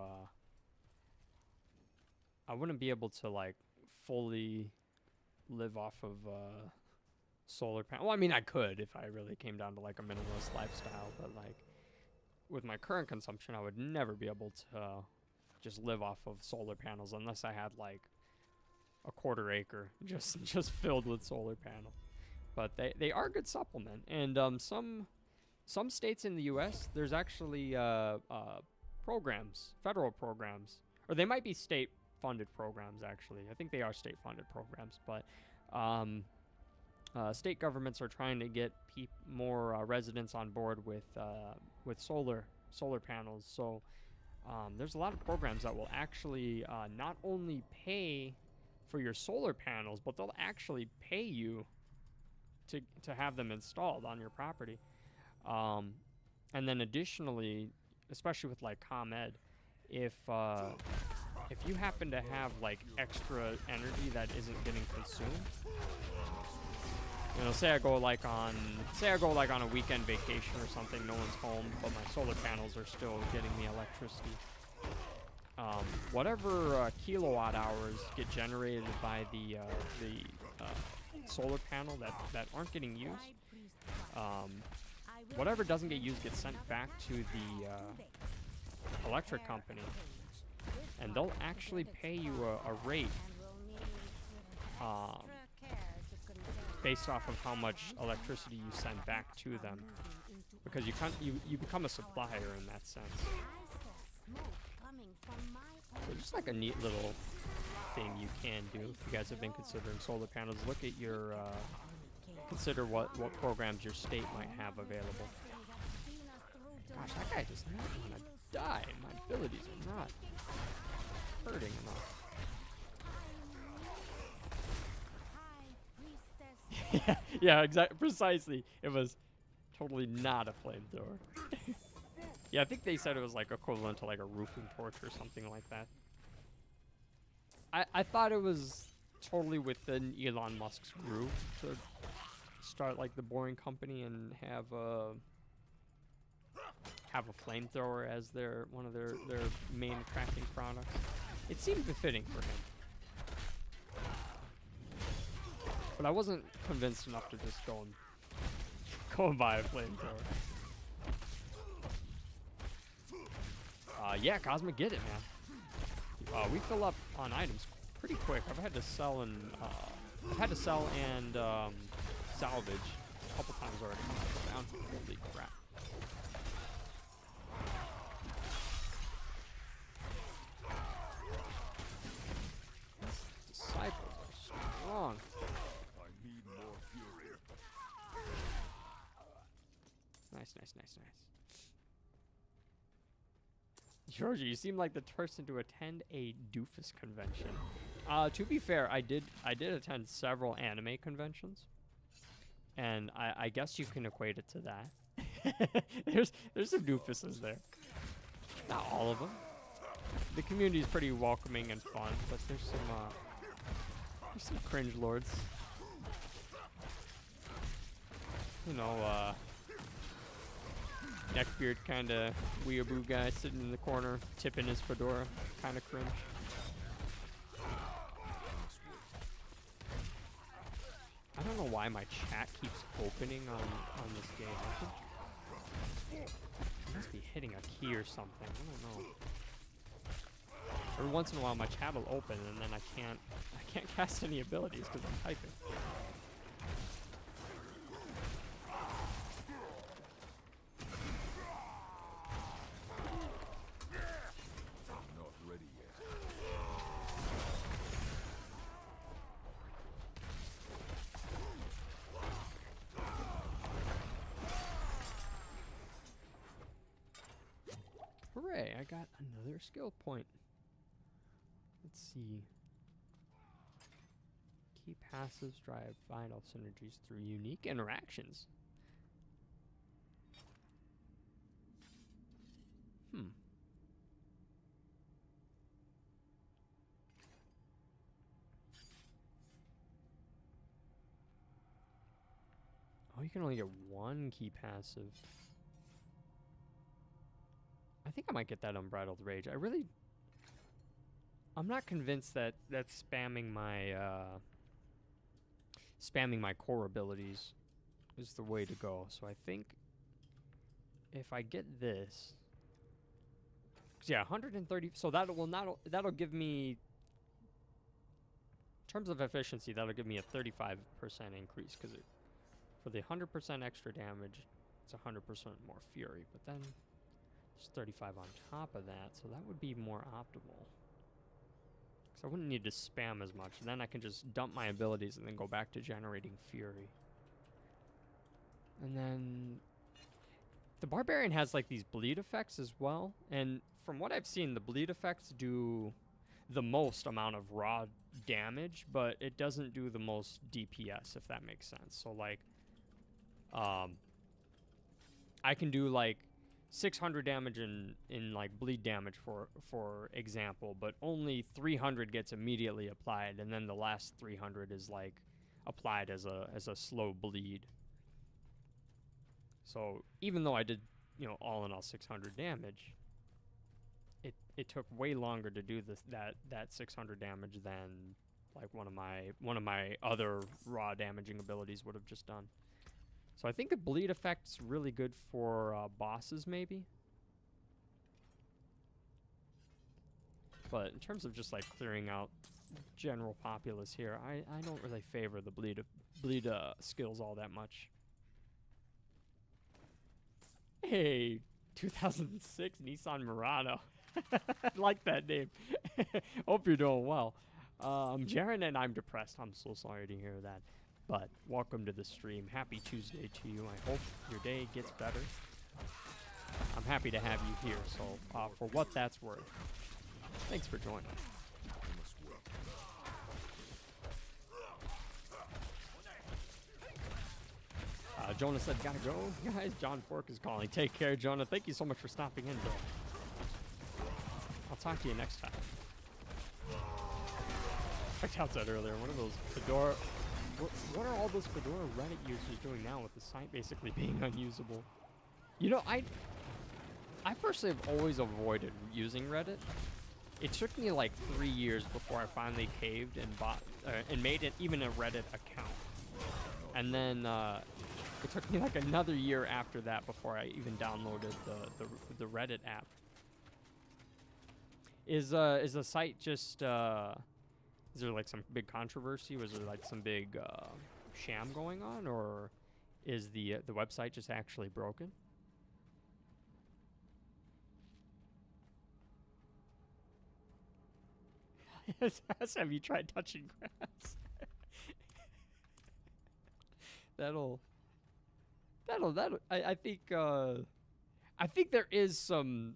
I wouldn't be able to like fully live off of solar panel. Well, I mean, I could if I really came down to like a minimalist lifestyle, but like with my current consumption, I would never be able to just live off of solar panels unless I had like a quarter acre just filled with solar panel. But they are a good supplement, and some states in the U.S. there's actually programs, federal programs, or they might be state state-funded programs, actually. I think they are state-funded programs, but state governments are trying to get more residents on board with solar panels. So there's a lot of programs that will actually not only pay for your solar panels, but they'll actually pay you to have them installed on your property. And then additionally, especially with like ComEd, if you happen to have like extra energy that isn't getting consumed, you know, say I go like on a weekend vacation or something, no one's home, but my solar panels are still getting me electricity. Whatever kilowatt hours get generated by the solar panel that aren't getting used, whatever doesn't get used gets sent back to the electric company, and they'll actually pay you a rate based off of how much electricity you send back to them, because you become a supplier in that sense. So just like a neat little thing you can do if you guys have been considering solar panels. Look at your consider what programs your state might have available. Gosh, that guy does not want to die. My abilities are not hurting enough. Yeah, exactly. Precisely. It was totally not a flamethrower. Yeah, I think they said it was like equivalent to like a roofing torch or something like that. I thought it was totally within Elon Musk's groove to start like the Boring Company and have a flamethrower as one of their main crafting products. It seemed befitting for him. But I wasn't convinced enough to just go and buy a flamethrower. Yeah, Cosmic, get it, man. We fill up on items pretty quick. I've had to sell and salvage a couple times already. Down. Holy crap. These disciples are strong. I need more fury. Nice. Georgia, you seem like the person to attend a doofus convention. To be fair, I did attend several anime conventions, and I guess you can equate it to that. there's some doofuses there. Not all of them. The community is pretty welcoming and fun, but there's some cringe lords. You know, neckbeard kind of weeaboo guy sitting in the corner, tipping his fedora, kind of cringe. I don't know why my chat keeps opening on this game. I must be hitting a key or something. I don't know. Every once in a while, my chat will open, and then I can't cast any abilities because I'm typing. Hooray, I got another skill point. Let's see. Key passives drive vital synergies through unique interactions. Oh, you can only get one key passive. I think I might get that Unbridled Rage. I'm not convinced that spamming my core abilities is the way to go. So I think if I get this, 'cause yeah, 130. So that'll give me, in terms of efficiency, that'll give me a 35% increase, because for the 100% extra damage, it's 100% more fury. But then there's 35 on top of that, so that would be more optimal. So I wouldn't need to spam as much. Then I can just dump my abilities and then go back to generating fury. And then the Barbarian has like these bleed effects as well. And from what I've seen, the bleed effects do the most amount of raw damage, but it doesn't do the most DPS, if that makes sense. So like, I can do like 600 damage in like bleed damage for example, but only 300 gets immediately applied, and then the last 300 is like applied as a slow bleed. So even though I did, you know, all in all 600 damage, it took way longer to do that 600 damage than like one of my other raw damaging abilities would have just done. So I think the bleed effect's really good for bosses, maybe. But in terms of just like clearing out general populace here, I don't really favor the bleed skills all that much. Hey, 2006 Nissan Murano. I like that name. Hope you're doing well. Jaren, and I'm depressed. I'm so sorry to hear that. But welcome to the stream. Happy Tuesday to you. I hope your day gets better. I'm happy to have you here. So for what that's worth, thanks for joining. Jonah said, gotta go. Guys, John Pork is calling. Take care, Jonah. Thank you so much for stopping in, Bill. I'll talk to you next time. Like I said earlier, one of those Fedora... What are all those Fedora Reddit users doing now with the site basically being unusable? You know, I personally have always avoided using Reddit. It took me like 3 years before I finally caved and bought and made it even a Reddit account. And then it took me like another year after that before I even downloaded the Reddit app. Is the site just is there like some big controversy? Was there like some big sham going on, or is the website just actually broken? Have you tried touching grass? that'll. I think there is some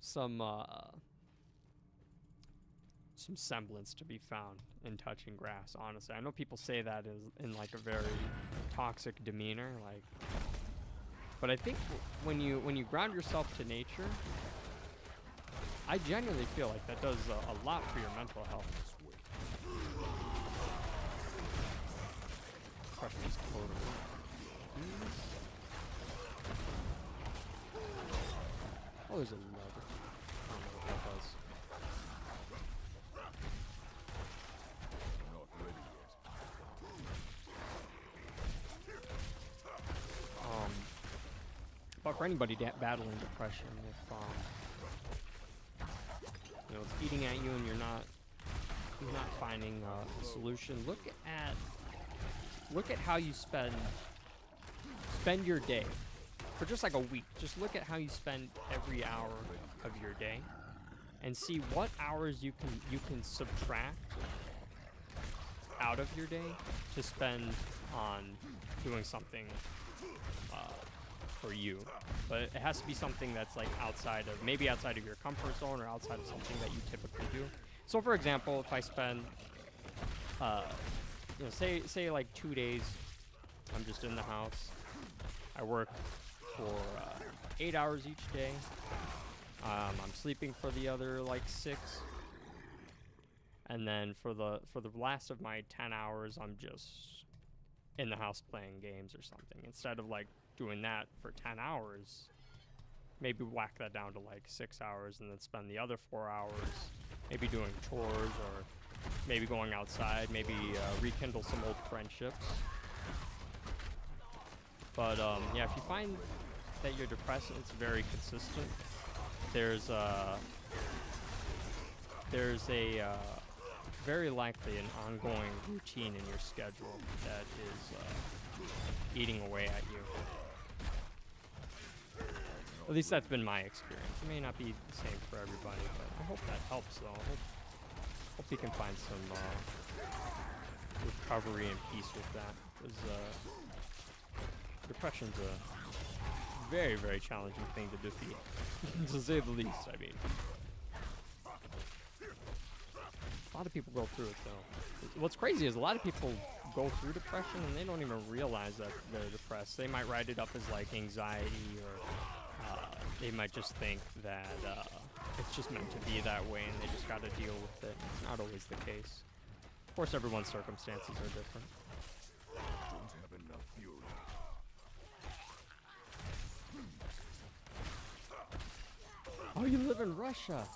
semblance to be found in touching grass, honestly. I know people say that in like a very toxic demeanor, like, but I think when you ground yourself to nature, I genuinely feel like that does a lot for your mental health. Crush these totems. Oh, there's another. I don't know what that does. But for anybody battling depression, if you know, it's eating at you and you're not finding a solution, look at how you spend your day for just like a week. Just look at how you spend every hour of your day and see what hours you can subtract out of your day to spend on doing something for you. But it has to be something that's like outside of your comfort zone, or outside of something that you typically do. So for example, if I spend you know, say like 2 days I'm just in the house, I work for 8 hours each day, I'm sleeping for the other like 6, and then for the last of my 10 hours I'm just in the house playing games or something. Instead of like doing that for 10 hours, maybe whack that down to like 6 hours, and then spend the other 4 hours maybe doing chores, or maybe going outside, maybe rekindle some old friendships. But yeah, if you find that you're depressed and it's very consistent, there's a very likely an ongoing routine in your schedule that is eating away at you. At least that's been my experience. It may not be the same for everybody, but I hope that helps, though. Hope he can find some recovery and peace with that. Because depression's a very, very challenging thing to defeat, to say the least. I mean, a lot of people go through it though. What's crazy is a lot of people go through depression and they don't even realize that they're depressed. They might write it up as like anxiety, or they might just think that it's just meant to be that way and they just got to deal with it. It's not always the case. Of course, everyone's circumstances are different. Don't have enough fury. Oh, you live in Russia.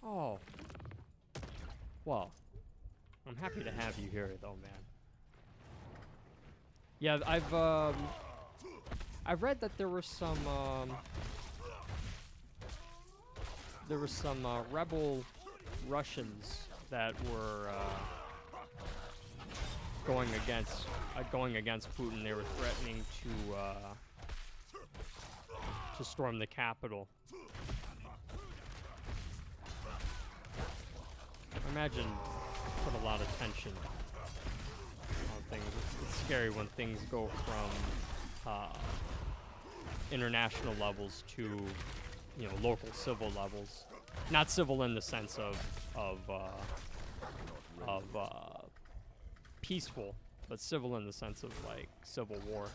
Oh. Well, I'm happy to have you here, though, man. Yeah, I've read that there were some rebel Russians that were going against Putin. They were threatening to storm the capital. I imagine put a lot of tension on things. It's scary when things go from international levels to, you know, local civil levels. Not civil in the sense of peaceful, but civil in the sense of like civil war.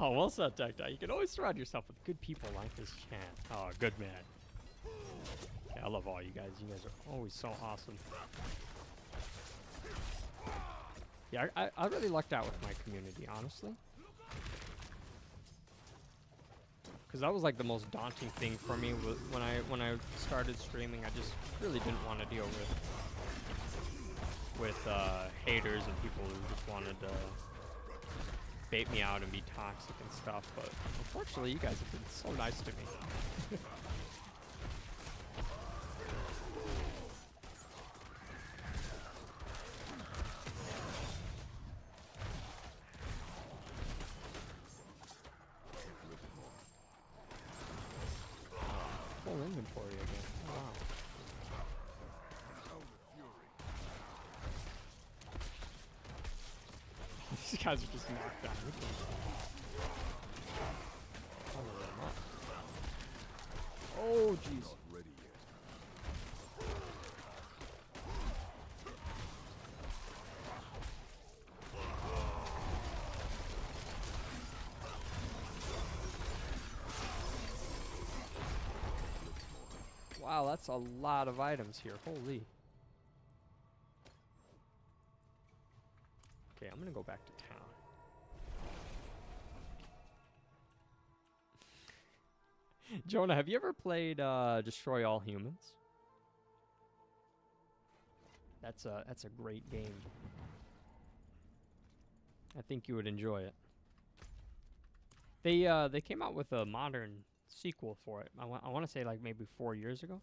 Oh, well said, Tecti. You can always surround yourself with good people like this chan. Oh, good man. Yeah, I love all you guys. You guys are always so awesome. Yeah, I really lucked out with my community, honestly. Because that was like the most daunting thing for me when I started streaming. I just really didn't want to deal with haters and people who just wanted to bait me out and be toxic and stuff, but unfortunately you guys have been so nice to me. Full inventory again. Oh, wow. These guys are just knocked down. Oh, jeez. Ready yet. Wow, that's a lot of items here. Holy. Okay, I'm gonna go back to town. Jonah, have you ever played Destroy All Humans? That's a great game. I think you would enjoy it. They came out with a modern sequel for it. I want to say like maybe 4 years ago.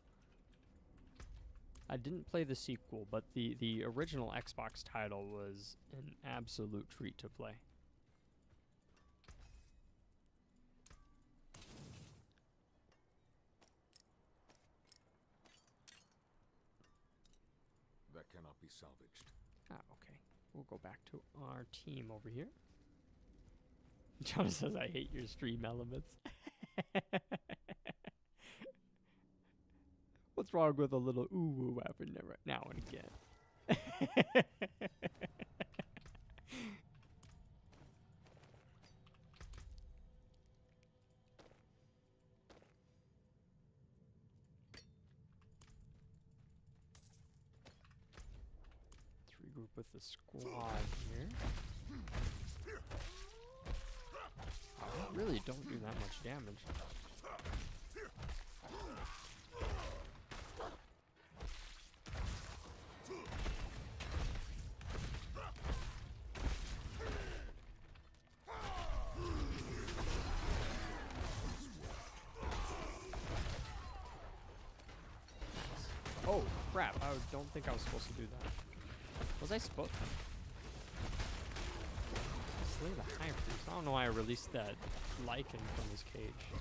I didn't play the sequel, but the original Xbox title was an absolute treat to play. That cannot be salvaged. Ah, okay. We'll go back to our team over here. Jonah says, I hate your stream elements. What's wrong with a little ooh-woo every now and again? 3 group with the squad here. They really don't do that much damage. Oh, crap. I don't think I was supposed to do that. Was I supposed to slay the high priest? I don't know why I released that lichen from his cage.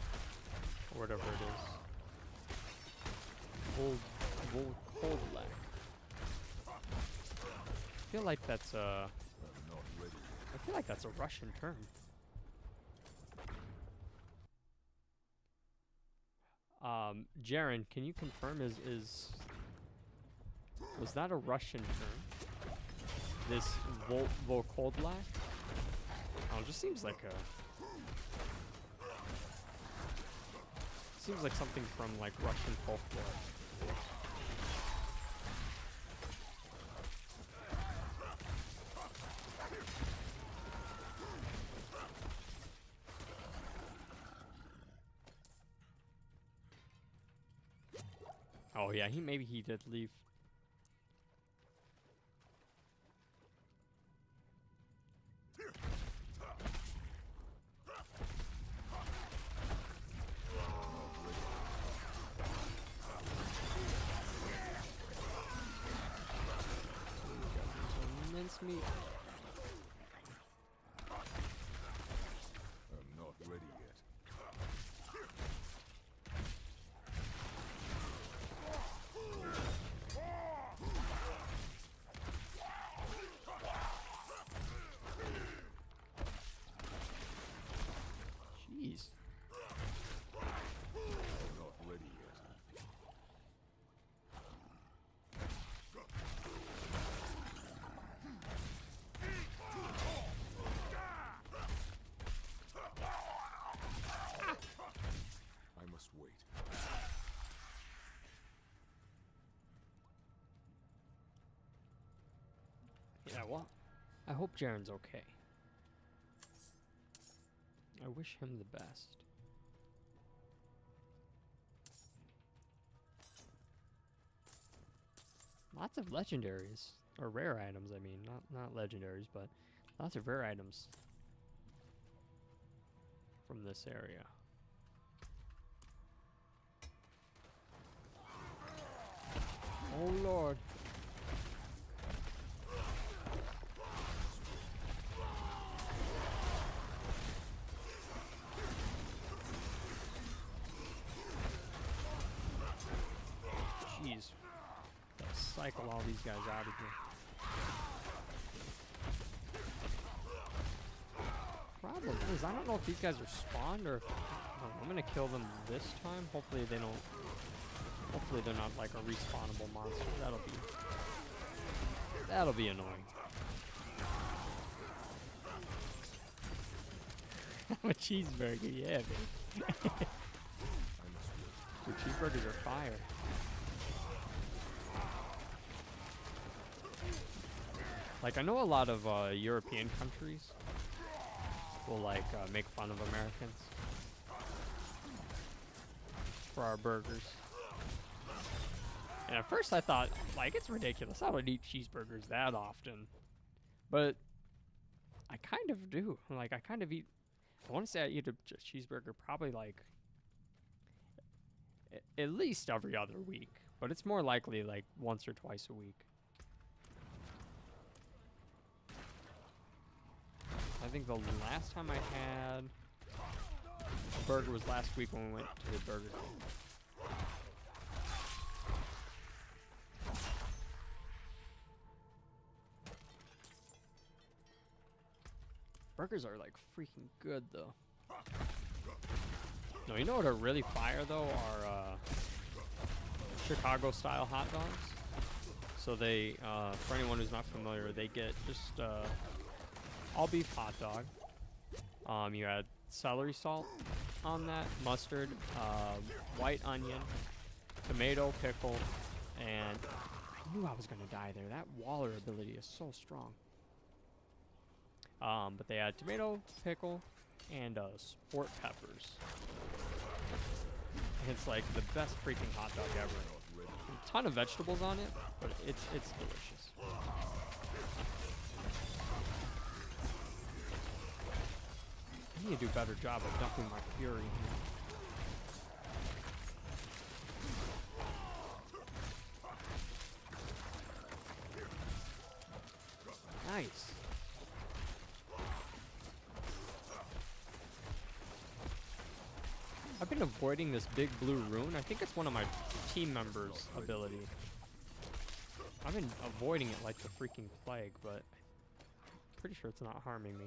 Or whatever it is. Cold lack. I feel like that's a... I feel like that's a Russian term. Jaren, can you confirm was that a Russian term? This Volkodlak? Oh, it just seems like something from like Russian folklore. Oh yeah, maybe he did leave. Mincemeat. I'm not ready yet. Jeez. I'm not ready yet. I must wait. Yeah, well, I hope Jaren's okay. I wish him the best. Lots of legendaries, or rare items, I mean, not legendaries, but lots of rare items from this area. Oh lord. Jeez. Gotta cycle all these guys out of here. Problem is, I don't know if these guys are spawned or if... I'm gonna kill them this time. Hopefully they don't... Hopefully they're not like a respawnable monster. That'll be annoying. I'm a cheeseburger, yeah, baby. Dude, cheeseburgers are fire. Like, I know a lot of European countries will like make fun of Americans for our burgers. And at first I thought, like, it's ridiculous. I don't eat cheeseburgers that often. But I kind of do. Like, I kind of eat... I want to say I eat a cheeseburger probably, like, at least every other week. But it's more likely, like, once or twice a week. I think the last time I had a burger was last week when we went to the Burger King. Burgers are like freaking good though. No, you know what are really fire though are Chicago style hot dogs. So they, for anyone who's not familiar, they get just all beef hot dog. You add celery salt on that, mustard, white onion, tomato, pickle, and I knew I was gonna die there. That Waller ability is so strong. But they add tomato, pickle, and sport peppers. And it's like the best freaking hot dog ever. A ton of vegetables on it, but it's delicious. I need to do a better job of dumping my fury here. Nice. I've been avoiding this big blue rune. I think it's one of my team members' ability. I've been avoiding it like the freaking plague, but I'm pretty sure it's not harming me.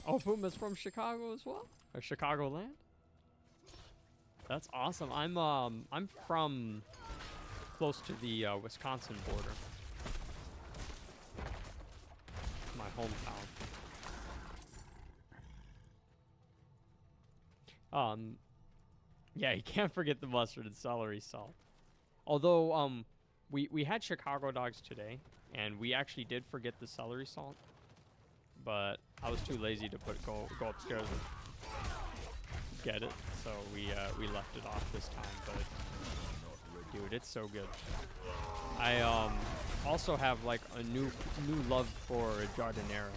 Oh, Puma's from Chicago as well? Or Chicagoland? That's awesome. I'm from close to the Wisconsin border. My hometown. Yeah, you can't forget the mustard and celery salt. Although we had Chicago dogs today, and we actually did forget the celery salt, but I was too lazy to go upstairs and get it, so we left it off this time. But dude, it's so good. I also have like a new love for Jardinera.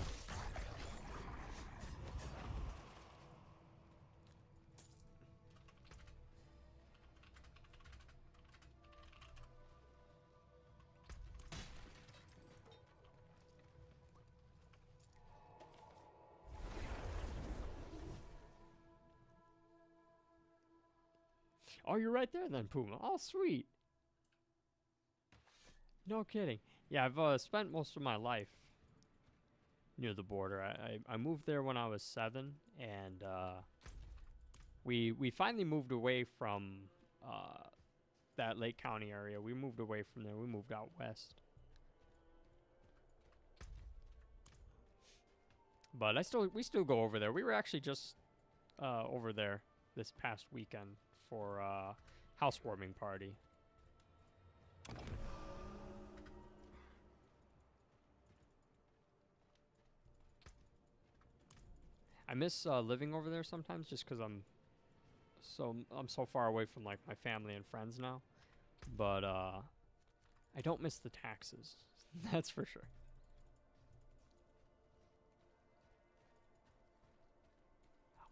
Oh, you're right there then, Puma. Oh, sweet. No kidding. Yeah, I've spent most of my life near the border. I moved there when I was 7, and we finally moved away from that Lake County area. We moved away from there. We moved out west. But we still go over there. We were actually just over there this past weekend for a housewarming party. I miss living over there sometimes, just because I'm so far away from like my family and friends now. But I don't miss the taxes. That's for sure.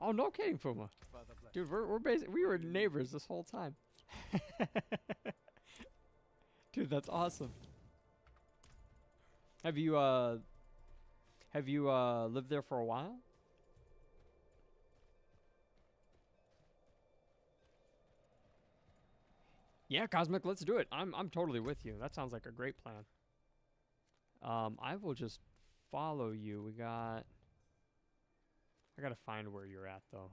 Oh, no kidding, Puma. Dude, we were neighbors this whole time. Dude, that's awesome. Have you lived there for a while? Yeah, Cosmic, let's do it. I'm totally with you. That sounds like a great plan. I will just follow you. I gotta find where you're at though.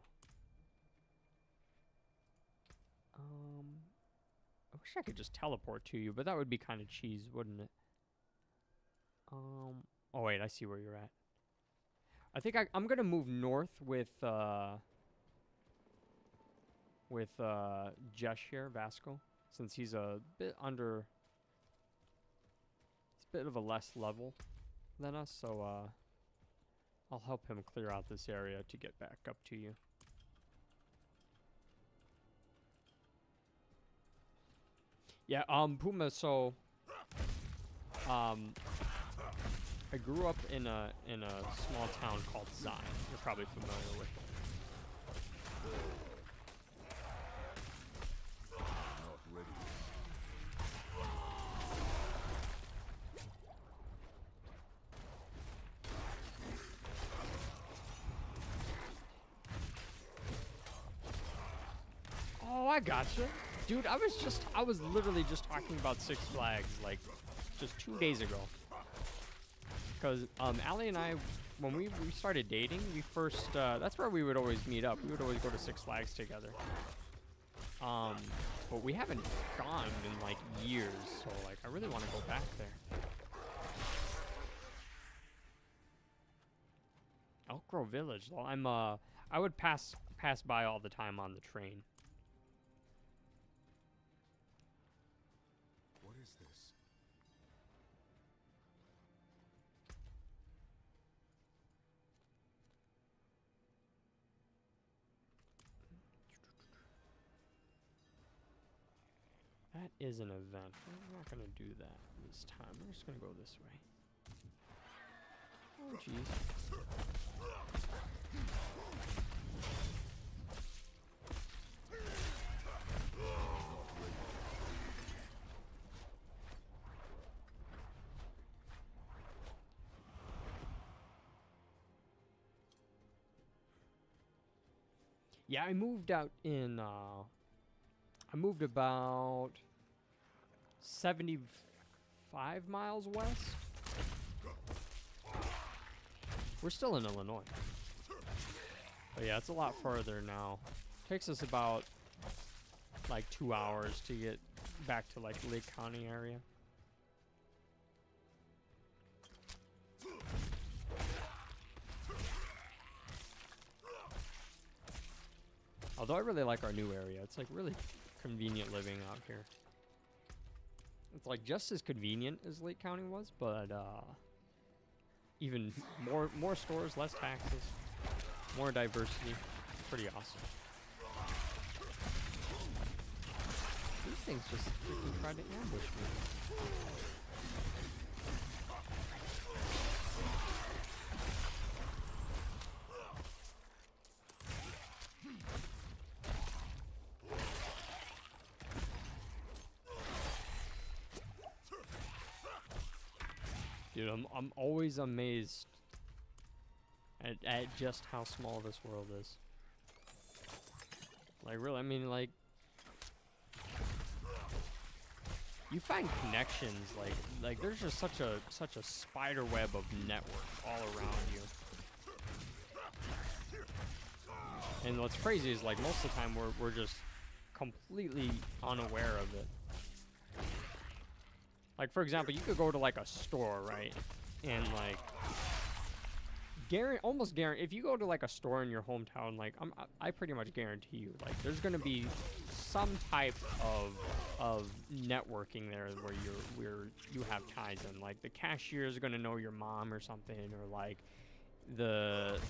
I wish I could just teleport to you, but that would be kind of cheese, wouldn't it? Oh wait, I see where you're at. I think I'm gonna move north with Jesh here, Vasco, since he's a bit under. It's a bit of a less level than us, so I'll help him clear out this area to get back up to you. Yeah, Puma, so I grew up in a small town called Zion. You're probably familiar with it. Not ready. Oh, I gotcha. Dude, I was literally just talking about Six Flags like just 2 days ago. Because Allie and I, when we started dating, we first, that's where we would always meet up. We would always go to Six Flags together. But we haven't gone in like years, so like I really want to go back there. Elk Grove Village, though. I would pass by all the time on the train. What is this? That is an event. We're not going to do that this time. We're just going to go this way. Oh, jeez. Yeah, I moved out in, I moved about 75 miles west. We're still in Illinois. But yeah, it's a lot further now. Takes us about like 2 hours to get back to like Lake County area. Although I really like our new area. It's like really convenient living out here. It's like just as convenient as Lake County was, but even more stores, less taxes, more diversity. Pretty awesome. These things just freaking tried to ambush me. Dude, I'm always amazed at just how small this world is. Like, really, I mean, like, you find connections, like there's just such a spider web of network all around you. And what's crazy is, like, most of the time we're just completely unaware of it. Like, for example, you could go to like a store, right? And like, almost guarantee, if you go to like a store in your hometown, like I pretty much guarantee you, like, there's gonna be some type of networking there where you have ties in. Like, the cashier is gonna know your mom or something, or like the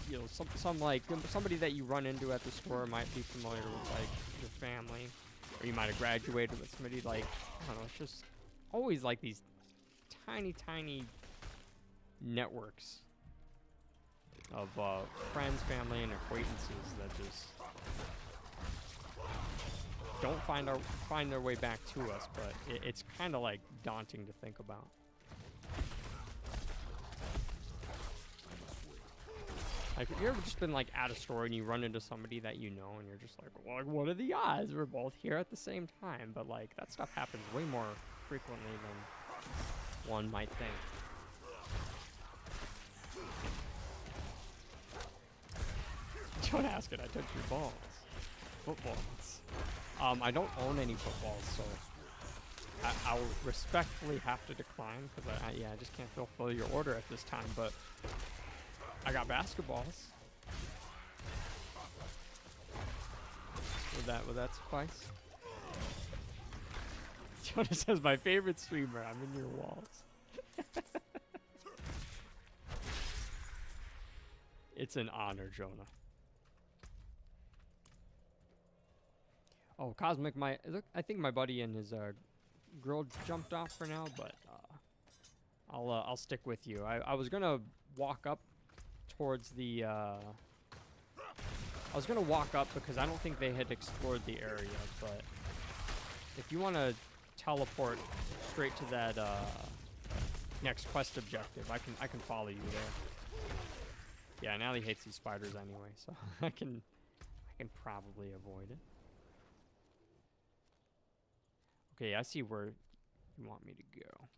you know, somebody that you run into at the store might be familiar with like your family. Or you might have graduated with somebody, like, I don't know, it's just always like these tiny networks of friends, family, and acquaintances that just don't find their way back to us, but it's kind of like daunting to think about. Like, have you ever just been like at a store and you run into somebody that you know and you're just like, well, what are the odds we're both here at the same time? But like, that stuff happens way more frequently than one might think. Don't ask it, I touched your balls. Footballs. I don't own any footballs, so I'll respectfully have to decline, because I just can't fulfill your order at this time, but I got basketballs. Would that suffice? Jonah says, my favorite streamer, I'm in your walls. It's an honor, Jonah. Oh, Cosmic, look, I think my buddy and his girl jumped off for now, but I'll stick with you. I was gonna walk up towards the I was gonna walk up because I don't think they had explored the area, but if you want to teleport straight to that next quest objective, I can follow you there. Yeah, Nally hates these spiders anyway, so I can probably avoid it. Okay, I see where you want me to go.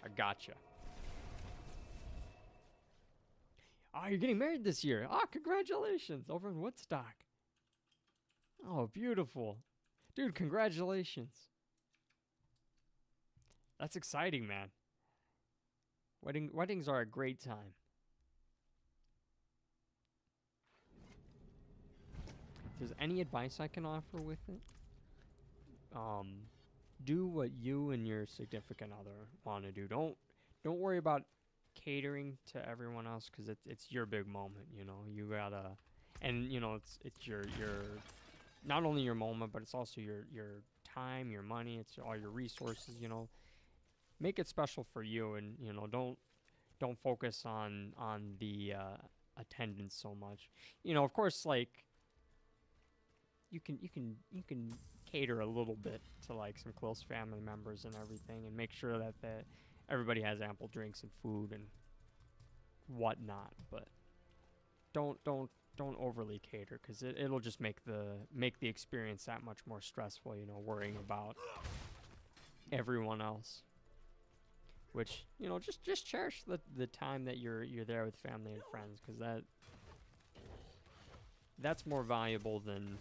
I gotcha. Oh, you're getting married this year. Oh, congratulations. Over in Woodstock. Oh, beautiful. Dude, congratulations. That's exciting, man. Weddings are a great time. If there's any advice I can offer with it, do what you and your significant other want to do. Don't worry about catering to everyone else, because it's your big moment, you know. You gotta, and you know, it's your not only your moment, but it's also your time, your money, it's all your resources, you know. Make it special for you, and you know, don't focus on the attendance so much. You know, of course, like you can cater a little bit to like some close family members and everything, and make sure that everybody has ample drinks and food and whatnot, but don't overly cater, because it'll just make the experience that much more stressful, you know, worrying about everyone else. Which, you know, just cherish the time that you're there with family and friends, because that's more valuable than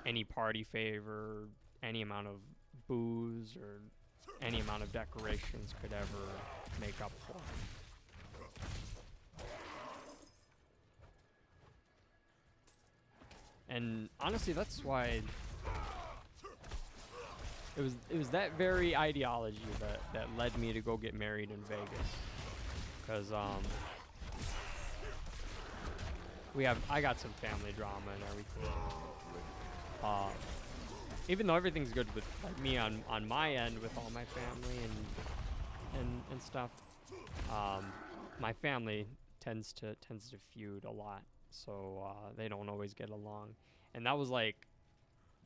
any party favor, any amount of booze, or any amount of decorations could ever make up for. And honestly, that's why it was that very ideology that led me to go get married in Vegas. Because I got some family drama and everything. Even though everything's good with like me on my end with all my family and stuff, my family tends to feud a lot, so they don't always get along. And that was like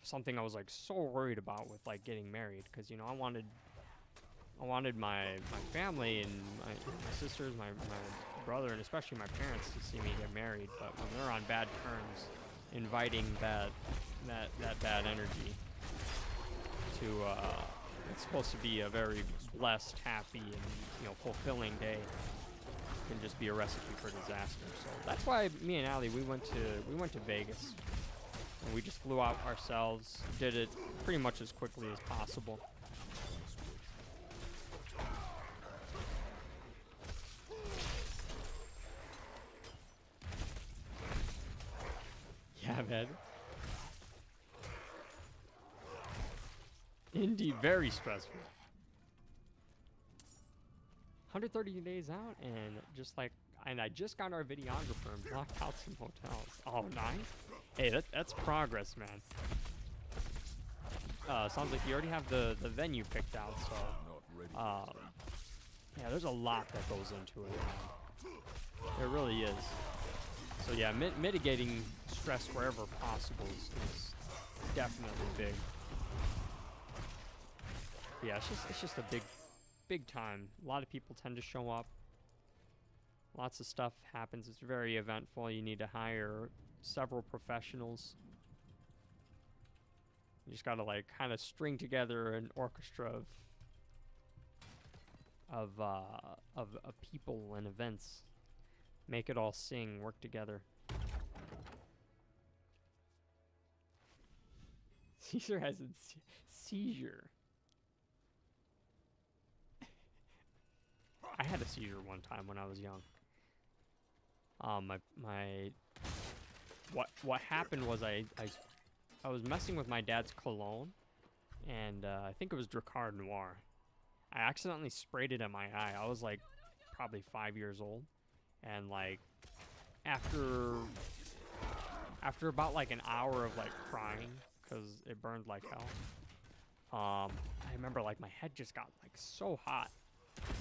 something I was like so worried about with like getting married, because, you know, I wanted my family and my sisters, my brother, and especially my parents to see me get married. But when they're on bad terms, inviting that bad energy to it's supposed to be a very blessed, happy, and, you know, fulfilling day, can just be a recipe for disaster. So that's why me and Allie, we went to Vegas, and we just flew out ourselves, did it pretty much as quickly as possible. Yeah, man. Indeed, very stressful. 130 days out, and I just got our videographer and blocked out some hotels. Oh, nice. Hey, that's progress, man. Sounds like you already have the venue picked out, so yeah, there's a lot that goes into it, man. There really is. So yeah, mitigating stress wherever possible is definitely big. Yeah, it's just a big time. A lot of people tend to show up. Lots of stuff happens. It's very eventful. You need to hire several professionals. You just gotta like kind of string together an orchestra of people and events. Make it all sing, work together. Caesar has a seizure. I had a seizure one time when I was young. What happened was I was messing with my dad's cologne, and I think it was Drakkar Noir. I accidentally sprayed it in my eye. I was like probably 5 years old, and like after about like an hour of like crying because it burned like hell, I remember like my head just got like so hot.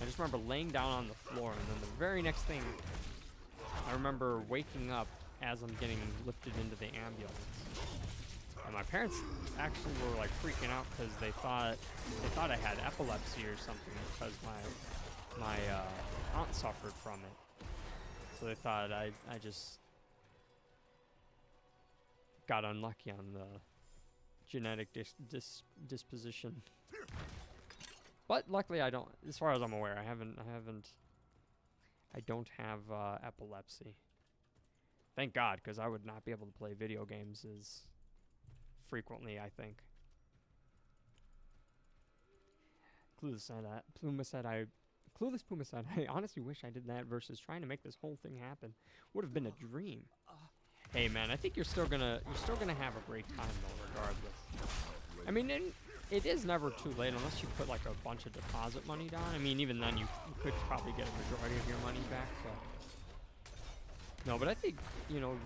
I just remember laying down on the floor, and then the very next thing, I remember waking up as I'm getting lifted into the ambulance. And my parents actually were like freaking out because they thought I had epilepsy or something, because my aunt suffered from it. So they thought I just got unlucky on the genetic disposition. But luckily I don't, as far as I'm aware, I don't have epilepsy. Thank God, because I would not be able to play video games as frequently, I think. Clueless Puma said, I honestly wish I did that versus trying to make this whole thing happen. Would have been a dream. Hey man, I think you're still gonna have a great time though, regardless. I mean, it is never too late unless you put like a bunch of deposit money down. I mean, even then you could probably get a majority of your money back. No, but I think, you know,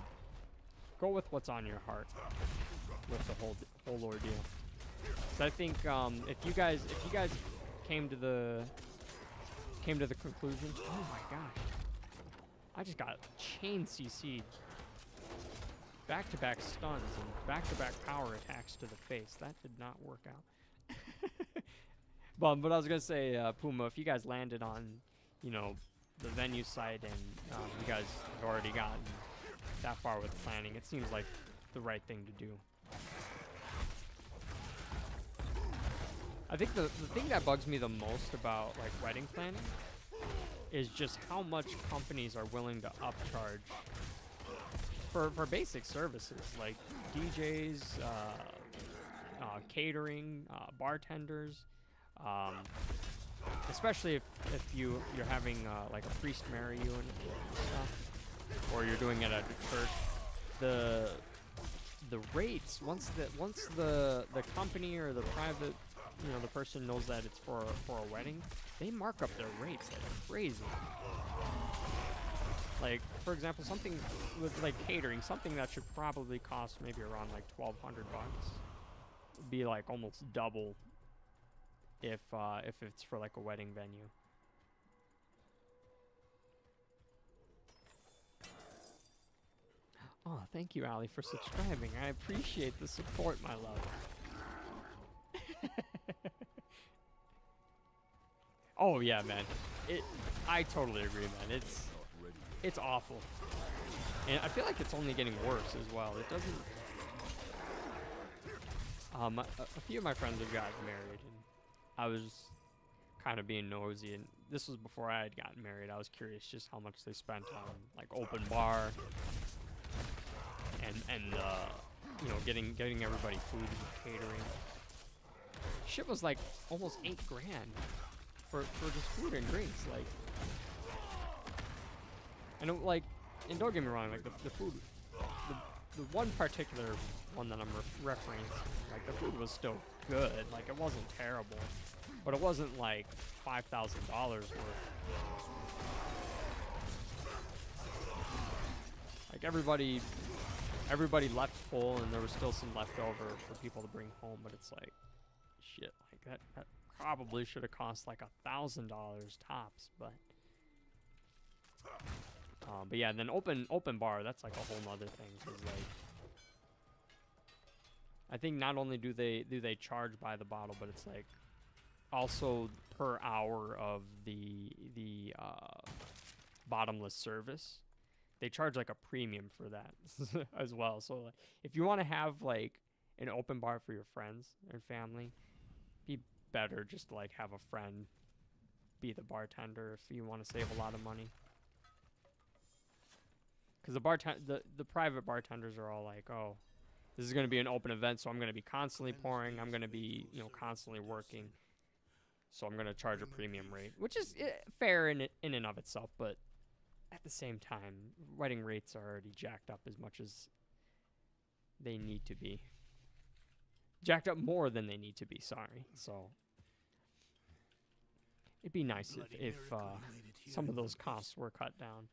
go with what's on your heart with the whole ordeal. So I think if you guys came to the conclusion, oh my gosh, I just got chain CC'd. Back-to-back stuns and back-to-back power attacks to the face. That did not work out. But I was gonna say, Puma, if you guys landed on, you know, the venue site and you guys have already gotten that far with planning, it seems like the right thing to do. I think the thing that bugs me the most about like wedding planning is just how much companies are willing to upcharge for basic services like DJs, catering, bartenders, especially if you're having like a priest marry you and stuff, or you're doing it at a church. The rates once the company or the private, you know, the person knows that it's for a wedding, they mark up their rates like crazy. Like, for example, something with like catering, something that should probably cost maybe around like $1,200 would be like almost double if it's for like a wedding venue. Oh, thank you, Ali, for subscribing. I appreciate the support, my love. Oh yeah, man. I totally agree, man. It's awful. And I feel like it's only getting worse as well. It doesn't... a few of my friends have gotten married, and I was kind of being nosy, and this was before I had gotten married. I was curious just how much they spent on, like, open bar, and you know, getting everybody food and catering. Shit was like almost $8 grand for just food and drinks. Like, I know, like, and don't get me wrong, like the food, the one particular one that I'm referring to, like the food was still good. Like, it wasn't terrible, but it wasn't like $5,000 worth. Like, everybody left full, and there was still some left over for people to bring home. But it's like, shit, like that probably should have cost like $1,000 tops. But yeah, then open bar, that's like a whole nother thing. 'Cause like, I think not only do they charge by the bottle, but it's like also per hour of the bottomless service. They charge like a premium for that as well. So like, if you want to have like an open bar for your friends and family, be better just to like have a friend be the bartender if you want to save a lot of money. Because the private bartenders are all like, oh, this is going to be an open event, so I'm going to be constantly pouring. I'm going to be, you know, constantly working. So I'm going to charge a premium rate, which is fair in and of itself. But at the same time, wedding rates are already jacked up as much as they need to be. Jacked up more than they need to be, sorry. So it'd be nice if some of those costs were cut down.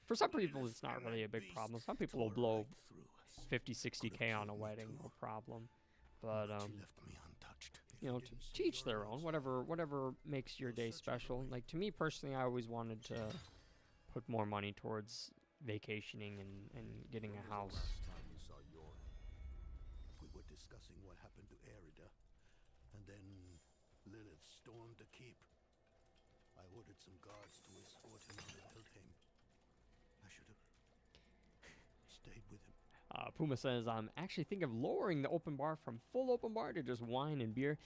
For some people, it's not really a big problem. Some people will blow 50, 60K on a wedding, no problem. But, you know, to each their own. Whatever makes your day special. Like, to me personally, I always wanted to put more money towards vacationing and getting a house. We were discussing what happened to Erida, and then Lilith stormed the keep. I ordered some guards to escort him out of Eldheim. I should have stayed with him. Puma says, I'm actually thinking of lowering the open bar from full open bar to just wine and beer.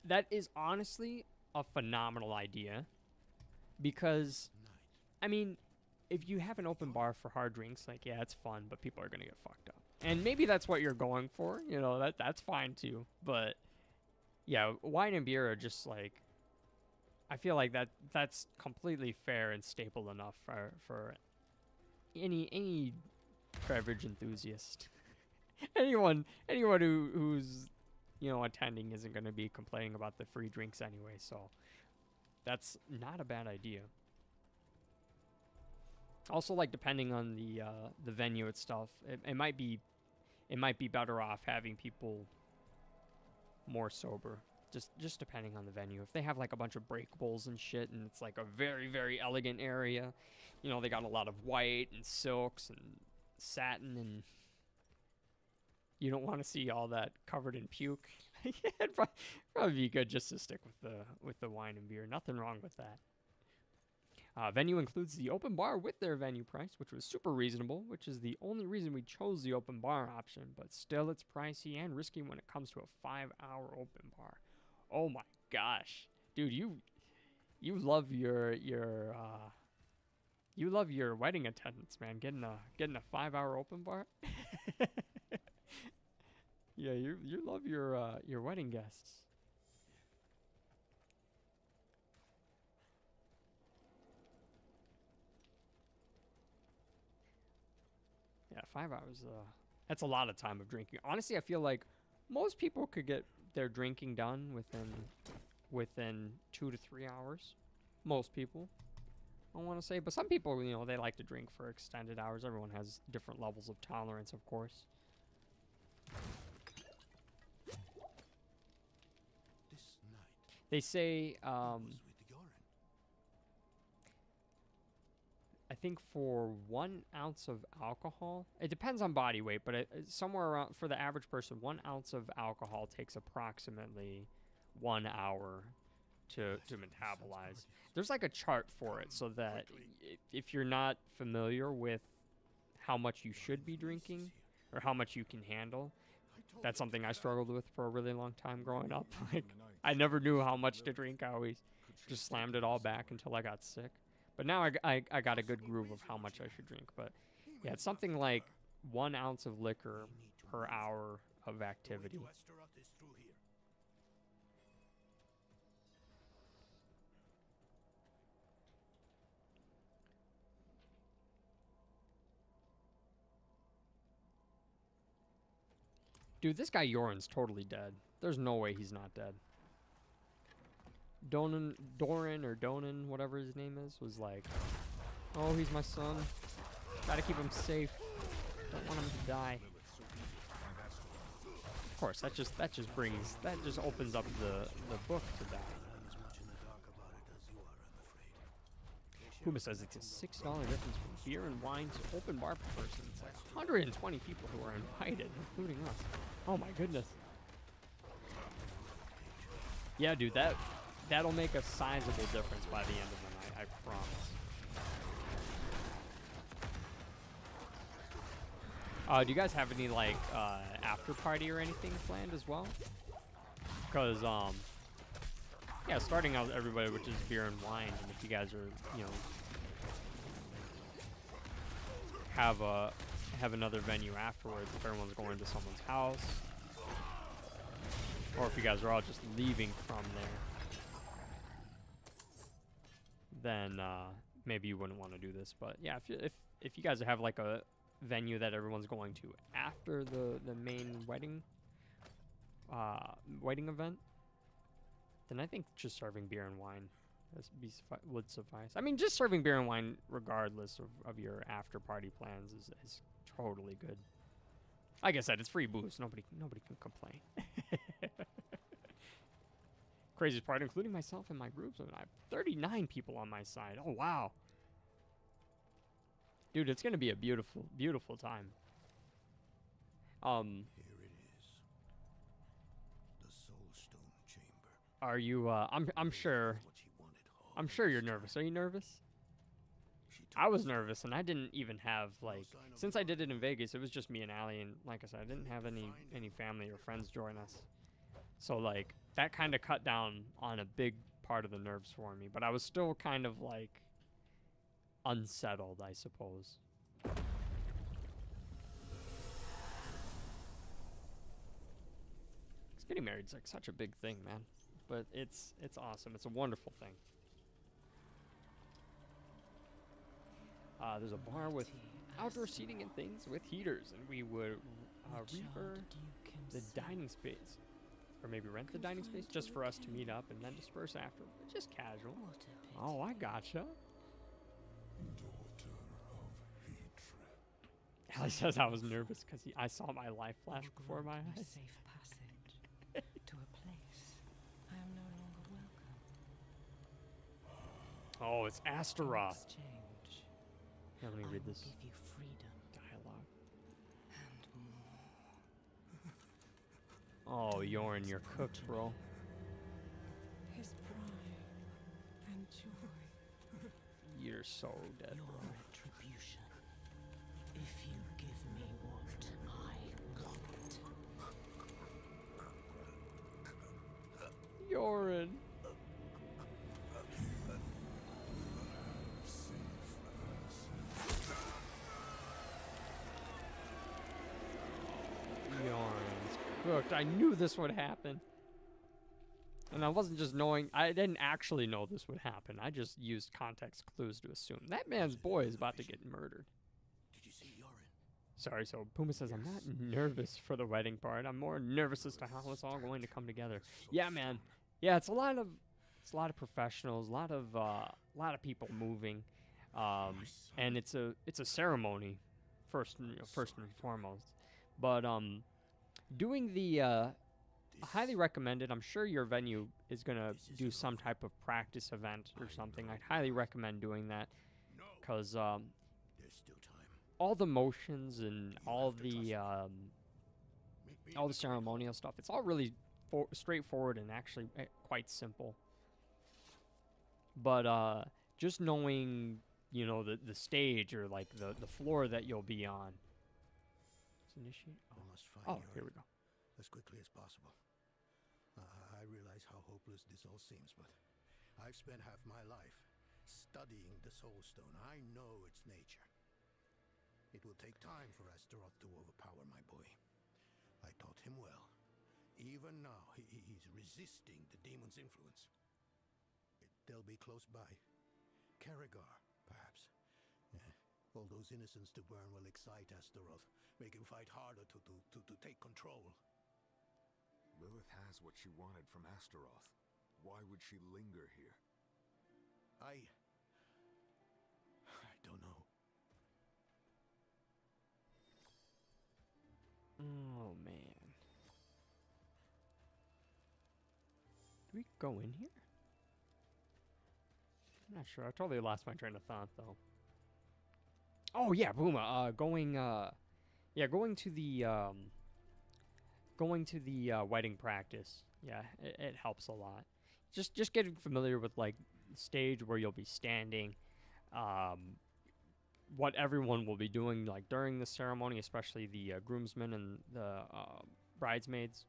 That is honestly a phenomenal idea. Because, I mean, if you have an open bar for hard drinks, like, yeah, it's fun, but people are going to get fucked up. And maybe that's what you're going for. You know, that's fine too. But, yeah, wine and beer are just like, I feel like that's completely fair and staple enough for any beverage enthusiast. anyone who's, you know, attending isn't going to be complaining about the free drinks anyway, so that's not a bad idea. Also, like, depending on the venue itself, it might be better off having people more sober. Just depending on the venue. If they have like a bunch of breakables and shit, and it's like a very, very elegant area, you know, they got a lot of white and silks and satin, and you don't want to see all that covered in puke. It'd probably be good just to stick with the wine and beer. Nothing wrong with that. Venue includes the open bar with their venue price, which was super reasonable, which is the only reason we chose the open bar option, but still it's pricey and risky when it comes to a 5-hour open bar. Oh my gosh. Dude, you love your you love your wedding attendance, man. Getting a 5-hour open bar. Yeah, you love your wedding guests. Yeah, 5 hours. That's a lot of time of drinking. Honestly, I feel like most people could get their drinking done within 2 to 3 hours. Most people, I want to say, but some people, you know, they like to drink for extended hours. Everyone has different levels of tolerance, of course. This night They say, was with Yoren. I think for 1 ounce of alcohol, it depends on body weight, but somewhere around, for the average person, 1 ounce of alcohol takes approximately 1 hour to metabolize. There's like a chart for it, so that if you're not familiar with how much you should be drinking or how much you can handle, that's something I struggled with for a really long time growing up. Like, I never knew how much to drink. I always just slammed it all back until I got sick. But now I got a good groove of how much I should drink. But yeah, it's something like 1 ounce of liquor per hour of activity. Astaroth is through here. Dude, this guy Yoren's totally dead. There's no way he's not dead. Doran, whatever his name is, was like, oh, he's my son. Gotta keep him safe. Don't want him to die. Of course, that just opens up the book to die. I'm as much in the dark about it as you are, I'm afraid. Puma says it's a $6 difference from beer and wine to open bar per person. It's like 120 people who are invited, including us. Oh my goodness. Yeah, dude, that'll make a sizable difference by the end of the night, I promise. Do you guys have any like after party or anything planned as well? Because yeah, starting out with everybody, which is beer and wine, and if you guys are, you know, have another venue afterwards, if everyone's going to someone's house, or if you guys are all just leaving from there, then maybe you wouldn't want to do this. But yeah, if you guys have like a venue that everyone's going to after the main wedding event, then I think just serving beer and wine would suffice. I mean, just serving beer and wine regardless of your after party plans is totally good. Like I said, it's free booze. Nobody can complain. Craziest part, including myself and my groups, I have 39 people on my side. Oh wow, dude, it's gonna be a beautiful, beautiful time. Here it is. The Soulstone Chamber. Are you? I'm sure. What she wanted all I'm sure you're nervous. Are you nervous? She I told was us nervous, and I didn't even have like, since I did it in Vegas, it was just me and Allie, and like I said, I didn't have any family or friends join us. So like that kind of cut down on a big part of the nerves for me, but I was still kind of like unsettled, I suppose. Getting married is like such a big thing, man. But it's awesome. It's a wonderful thing. There's a bar with outdoor seating and things with heaters, and we would refer the dining space, or maybe rent the dining space just for us to meet up and then disperse after. Just casual. Oh, I gotcha. Allie says I was nervous because I saw my life flash before my eyes. Safe passage to a place I am no longer welcome. Oh, it's Astaroth. Exchange. Here, let me read I will this give you freedom dialogue. and more. Oh, Yoren, you're cooked, bro. His pride and joy. You're so dead, Your bro. retribution. If you give me what I want. Yorin. Yorin's cooked. I knew this would happen. And I wasn't just knowing, I didn't actually know this would happen. I just used context clues to assume that man's boy is about to get murdered. Did you see Yorin? Sorry, so Puma says, I'm not nervous for the wedding part. I'm more nervous as to how it's all going to come together. Yeah, man. Yeah, it's a lot of professionals, a lot of people moving. And it's a ceremony first and foremost. But doing the I highly recommend it. I'm sure your venue is going to do some type of practice event or something. I'd highly recommend doing that because There's still time. all the motions and all the ceremonial stuff, it's all really straightforward and actually quite simple. But just knowing, you know, the stage or like the floor that you'll be on. Let's initiate. I must find Oh, Yorin here we go. as quickly as possible. I realize how hopeless this all seems, but I've spent half my life studying the Soul Stone. I know its nature. It will take time for Astaroth to overpower my boy. I taught him well. Even now, he's resisting the demon's influence. They'll be close by. Karagar, perhaps. All those innocents to burn will excite Astaroth, make him fight harder to take control. Lilith has what she wanted from Astaroth. Why would she linger here? I don't know. Oh, man. Do we go in here? I'm not sure. I totally lost my train of thought, though. Oh, yeah, Booma. Going to the wedding practice. Yeah, it helps a lot. Just getting familiar with, like, the stage where you'll be standing, what everyone will be doing, like, during the ceremony, especially the groomsmen and the bridesmaids.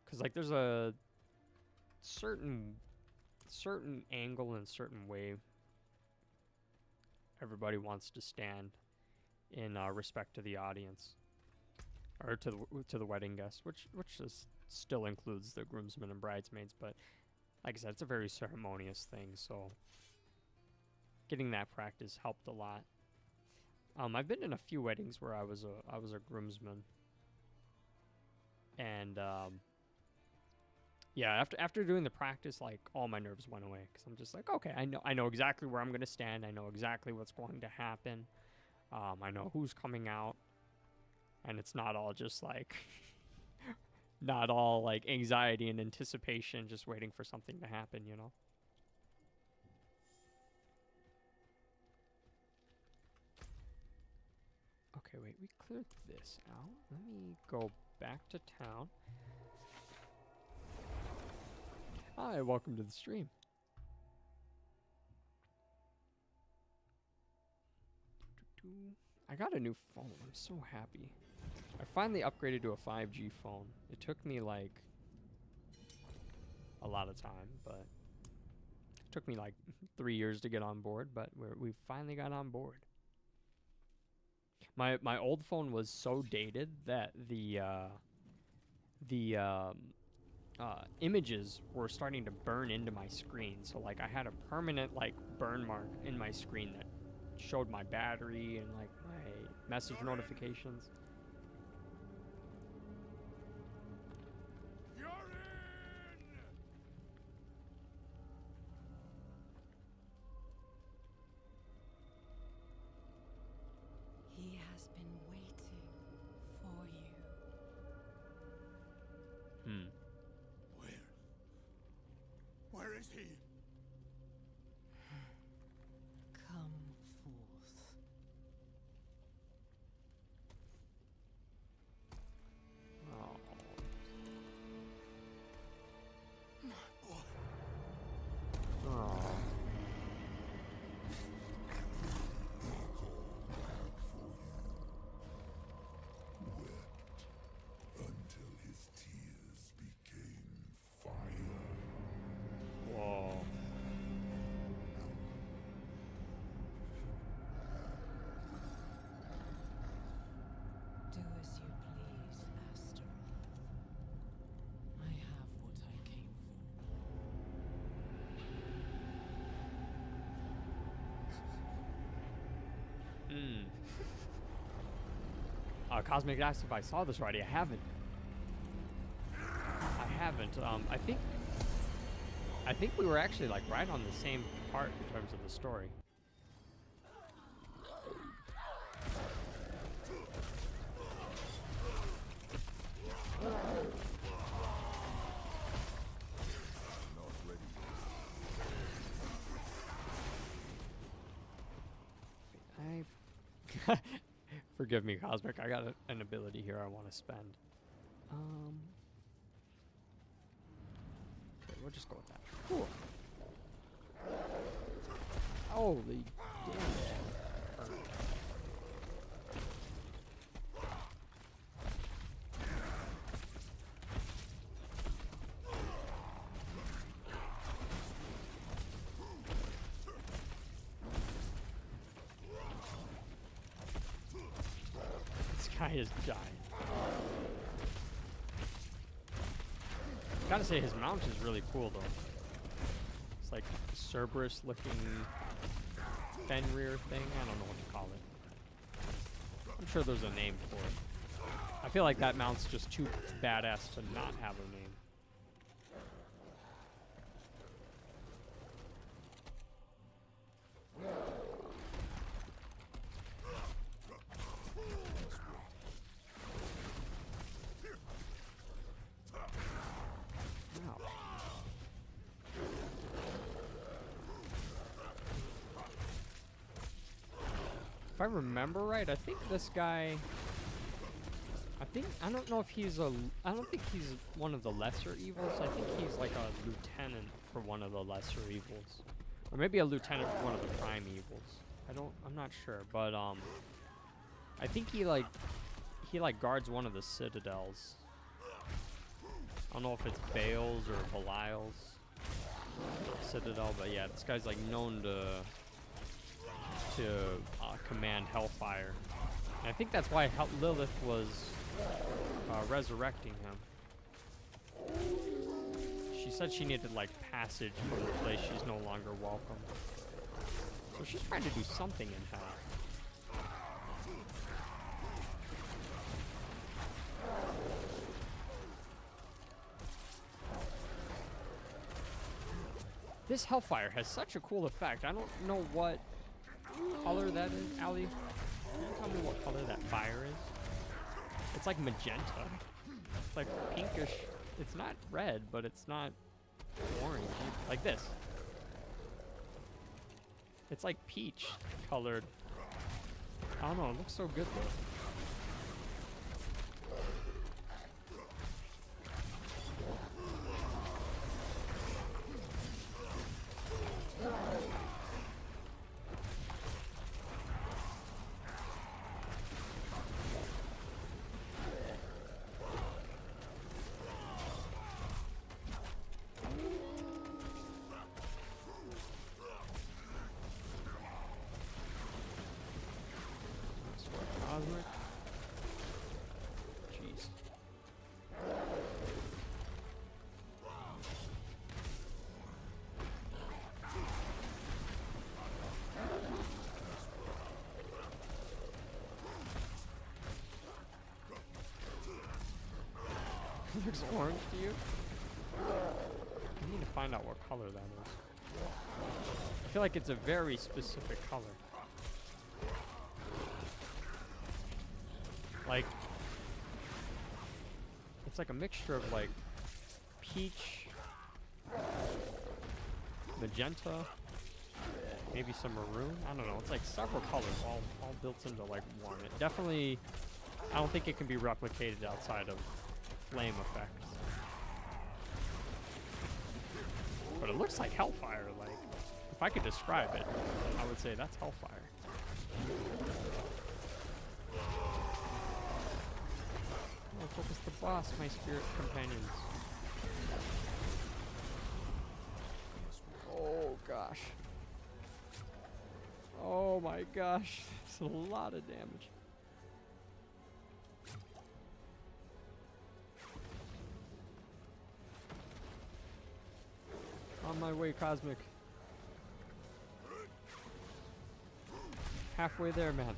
Because, like, there's a certain angle and certain way everybody wants to stand in respect to the audience. Or to the wedding guests, which still includes the groomsmen and bridesmaids, but like I said, it's a very ceremonious thing, so getting that practice helped a lot. I've been in a few weddings where I was a groomsman, and yeah, after doing the practice, like all my nerves went away because I'm just like, okay, I know exactly where I'm gonna stand. I know exactly what's going to happen. I know who's coming out. And it's not all just like, not all like anxiety and anticipation, just waiting for something to happen, you know? Okay, wait, we cleared this out. Let me go back to town. Hi, welcome to the stream. I got a new phone. I'm so happy. I finally upgraded to a 5G phone. It took me like a lot of time, but it took me like 3 years to get on board, but we finally got on board. My old phone was so dated that the images were starting to burn into my screen. So like I had a permanent like burn mark in my screen that showed my battery and like my message notifications. He has been waiting for you. Where is he? Come forth. Cosmic asked if I saw this already. I haven't. I think we were actually like right on the same part in terms of the story. Forgive me, Cosmic. I got an ability here I want to spend. Okay, we'll just go with that. Cool. Holy damage. This guy is giant. Gotta say, his mount is really cool, though. It's like a Cerberus looking Fenrir thing. I don't know what to call it. I'm sure there's a name for it. I feel like that mount's just too badass to not have a name. If I remember right, I think this guy, I don't know if he's I don't think he's one of the lesser evils. I think he's like a lieutenant for one of the lesser evils. Or maybe a lieutenant for one of the prime evils. I'm not sure, but I think he guards one of the citadels. I don't know if it's Baal's or Belial's citadel, but yeah, this guy's like known to command Hellfire. And I think that's why Lilith was resurrecting him. She said she needed like passage from the place she's no longer welcome. So she's trying to do something in hell. This Hellfire has such a cool effect. I don't know what color that is. Allie, can you tell me what color that fire is? It's like magenta. It's like pinkish. It's not red, but it's not orange. Like this. It's like peach colored. I don't know. It looks so good though. Jeez. It looks orange to you? I need to find out what color that is. I feel like it's a very specific color. Like, it's like a mixture of like peach, magenta, maybe some maroon. I don't know. It's like several colors all built into like one. It definitely, I don't think it can be replicated outside of flame effects. But it looks like Hellfire. Like, if I could describe it, I would say that's Hellfire. Focus the boss, my spirit companions. Oh gosh. Oh my gosh. That's a lot of damage. On my way, Cosmic. Halfway there, man.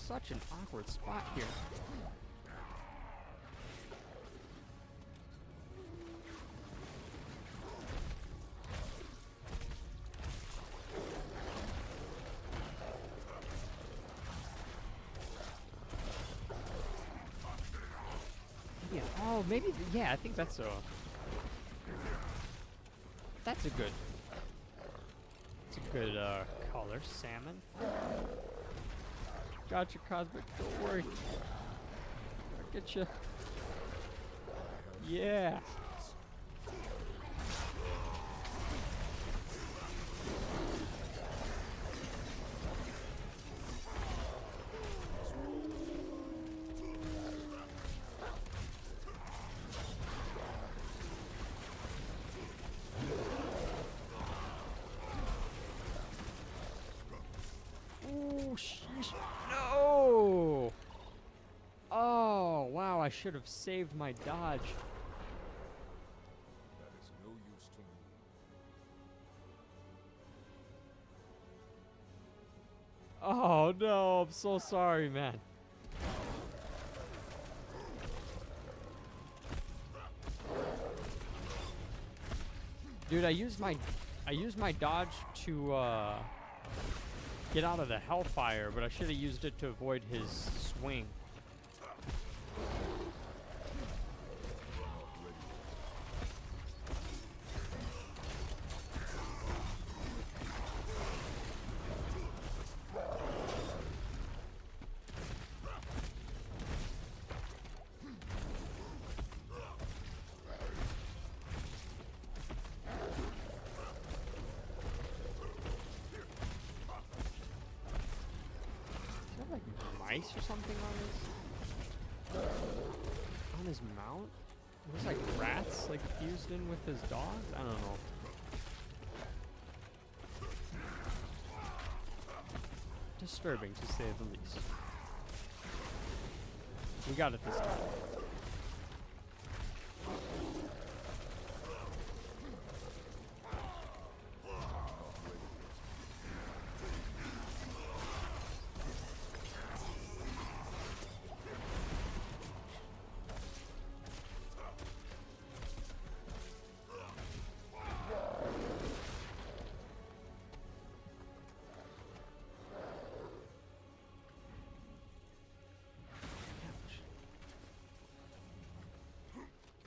such an awkward spot here. Yeah, oh, maybe, yeah, I think that's a good, color, salmon. Gotcha, Cosmic, don't worry. I'll get you. Yeah. Sheesh. No! Oh, wow, I should have saved my dodge. That is no use to me. Oh, no, I'm so sorry, man. Dude, I used my dodge to, get out of the hellfire, but I should have used it to avoid his swing. Like mice or something on his mount? There's like rats like fused in with his dogs? I don't know. Disturbing to say the least. We got it this time.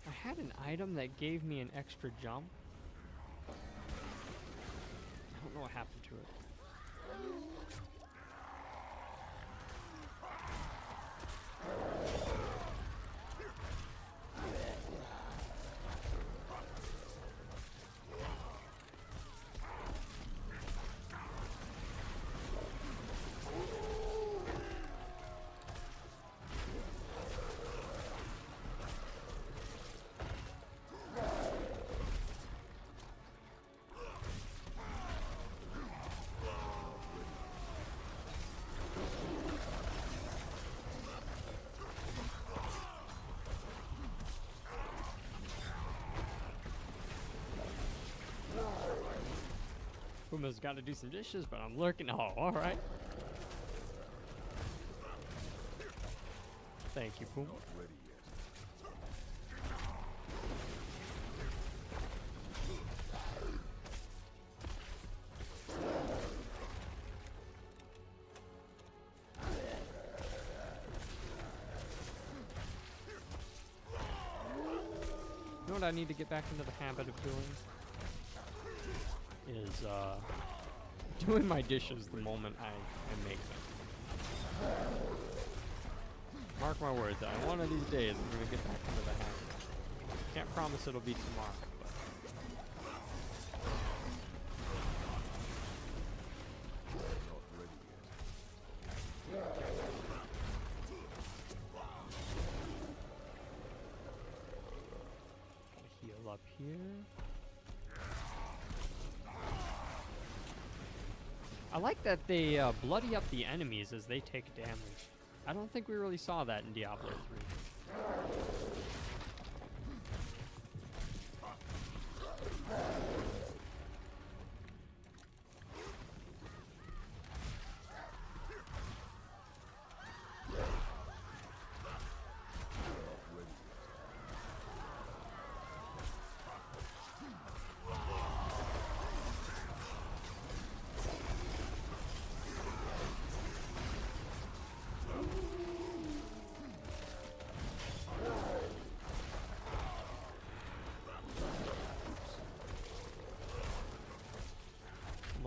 I had an item that gave me an extra jump. I don't know what happened to it. Puma's got to do some dishes, but I'm lurking. Oh, all right. Thank you, Puma. Not ready yet. You know what I need to get back into the habit of doing? Is doing my dishes the moment I make them. Mark my words, one of these days I'm gonna get back into the habit. Can't promise it'll be tomorrow, but Not ready yet. gotta heal up here. I like that they bloody up the enemies as they take damage. I don't think we really saw that in Diablo 3.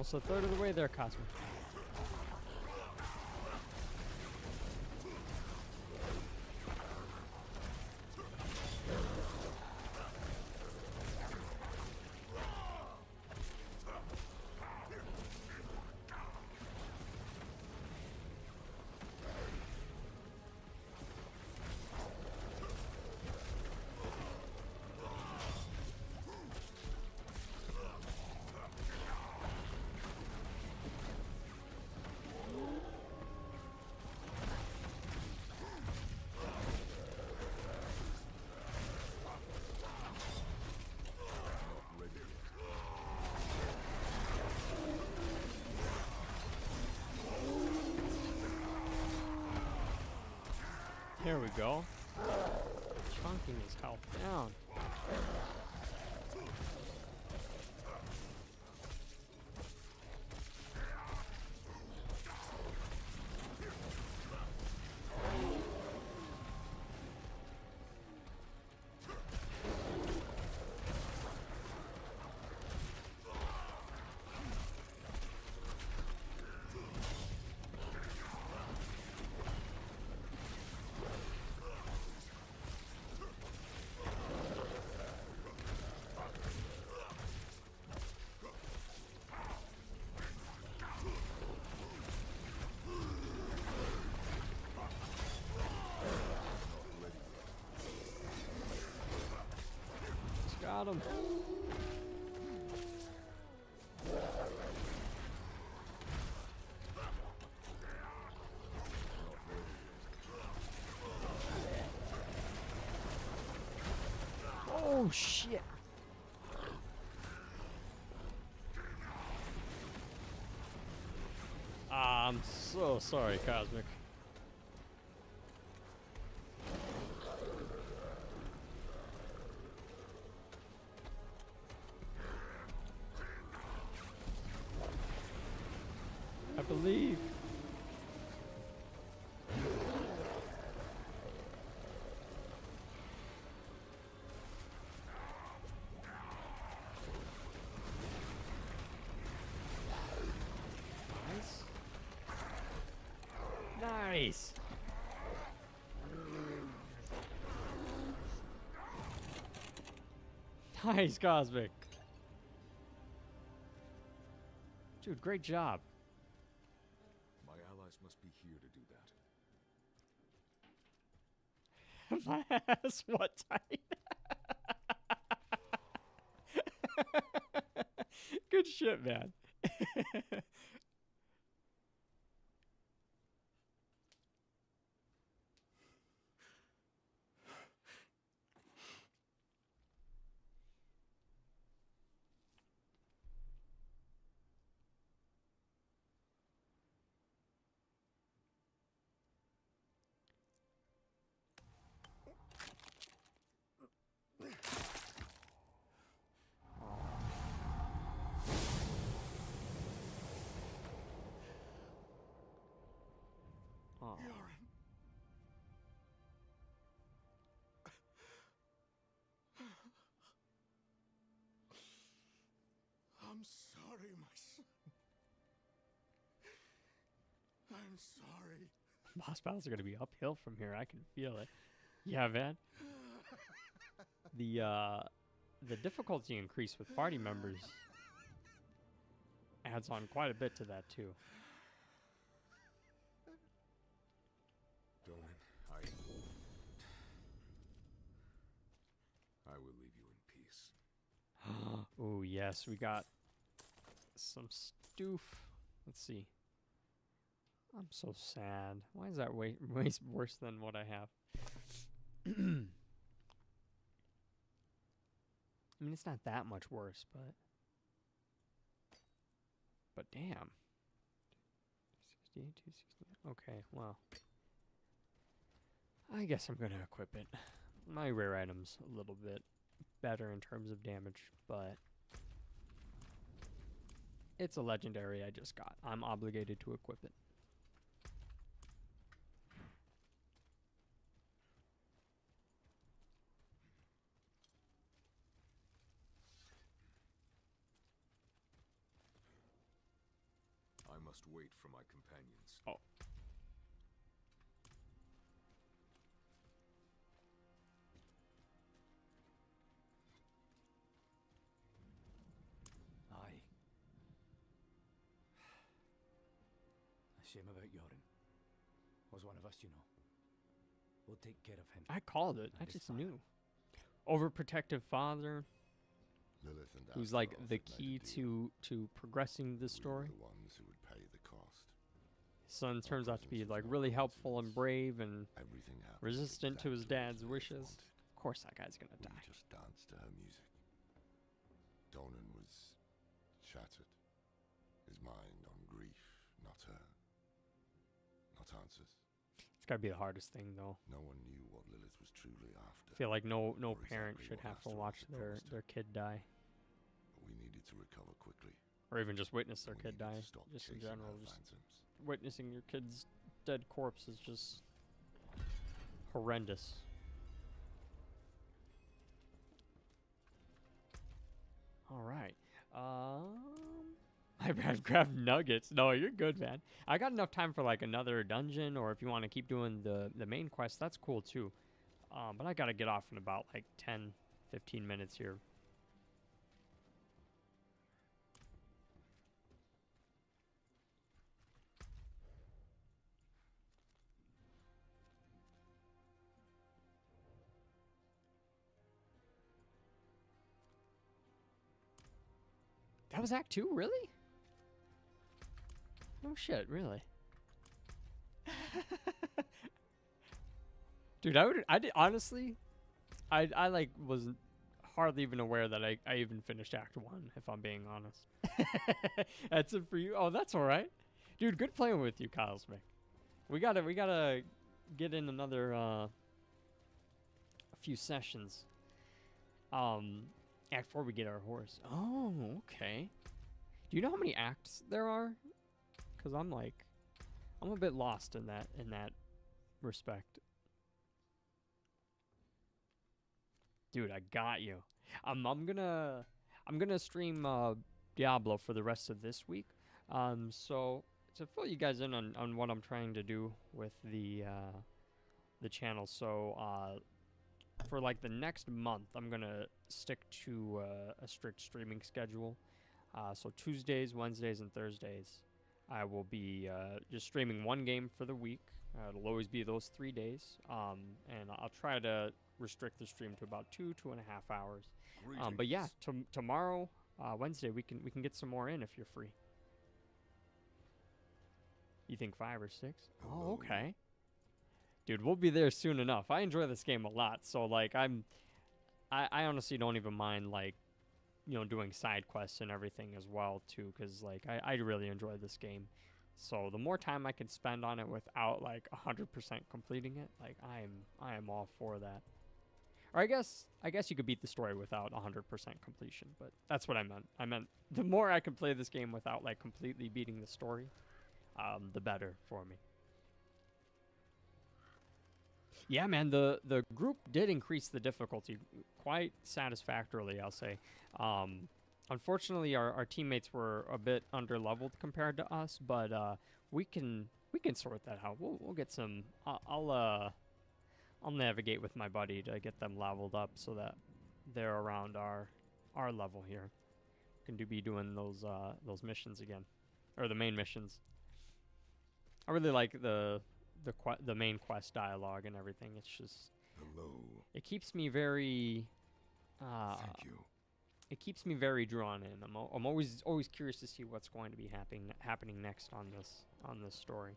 Almost a third of the way there, Cosmo. Here we go. Chunking his health down. Got him. Oh shit. I'm so sorry, Cosmic. I believe. Nice. Nice, Cosmic. Dude, great job. My allies must be here to do that. My ass, what tight? Good shit, man. Oh. I'm sorry, my son. I'm sorry. Boss battles are gonna be uphill from here. I can feel it. Yeah, man. The difficulty increase with party members adds on quite a bit to that too. Donan, I will leave you in peace. Oh yes, we got some stoof. Let's see. I'm so sad. Why is that way worse than what I have? I mean, it's not that much worse, but damn. 268, 269. Okay, well. I guess I'm gonna equip it. My rare item's a little bit better in terms of damage, but it's a legendary I just got. I'm obligated to equip it. must wait for my companions. Oh. Aye. A shame about Yorin. Was one of us, you know. We'll take care of him. I called it. I And his just father. knew. Overprotective father, Lilith and who's like Astaroth the had made a key deal. to progressing the We story. were the ones who would pay the cost. His son turns out to be presence was like no really helpful and coincidence. brave and Everything happened resistant to his exactly as dad's Lilith wishes. wanted. Of course, that guy's gonna We die. just danced to her music. Donan was shattered. His mind on grief, not her. Not answers. It's gotta be the hardest thing, though. No one knew what Lilith was truly after. I feel like no or parent exactly should what have to Astaroth watch had their promised her. kid die, But we needed to recover quickly. or even just witness their We kid needed to die. stop Just in chasing her general, just phantoms. witnessing your kid's dead corpse is just horrendous. All right. I've grabbed nuggets. No, you're good, man. I got enough time for like another dungeon, or if you want to keep doing the main quest, that's cool too. But I gotta get off in about like 10, 15 minutes here. That was Act 2, really? No shit, really. Dude, I did, honestly, I like wasn't hardly even aware that I even finished Act 1, if I'm being honest. That's it for you? Oh, that's alright. Dude, good playing with you, Cosmic. We gotta get in another, a few sessions. Act 4, we get our horse. Oh, okay. Do you know how many acts there are? Because I'm a bit lost in that respect. Dude, I got you. I'm gonna stream Diablo for the rest of this week. So to fill you guys in on what I'm trying to do with the channel. So for like the next month, I'm gonna stick to a strict streaming schedule. So Tuesdays, Wednesdays, and Thursdays, I will be just streaming one game for the week. It'll always be those 3 days, and I'll try to restrict the stream to about 2.5 hours. But yeah, tomorrow, Wednesday, we can get some more in if you're free. You think 5 or 6? Oh, Hello. okay. Dude, we'll be there soon enough. I enjoy this game a lot, so like I honestly don't even mind like, you know, doing side quests and everything as well too, because like I really enjoy this game. So the more time I can spend on it without like 100% completing it, like I am all for that. Or I guess you could beat the story without 100% completion, but that's what I meant. I meant the more I can play this game without like completely beating the story, the better for me. Yeah, man, the group did increase the difficulty quite satisfactorily, I'll say. Unfortunately, our teammates were a bit underleveled compared to us, but we can sort that out. We'll get some. I'll navigate with my buddy to get them leveled up so that they're around our level here. Can be doing those missions again, or the main missions. I really like the main quest dialogue and everything. It's just Hello. it keeps me very Thank you. it keeps me very drawn in. I'm always curious to see what's going to be happening next on this story.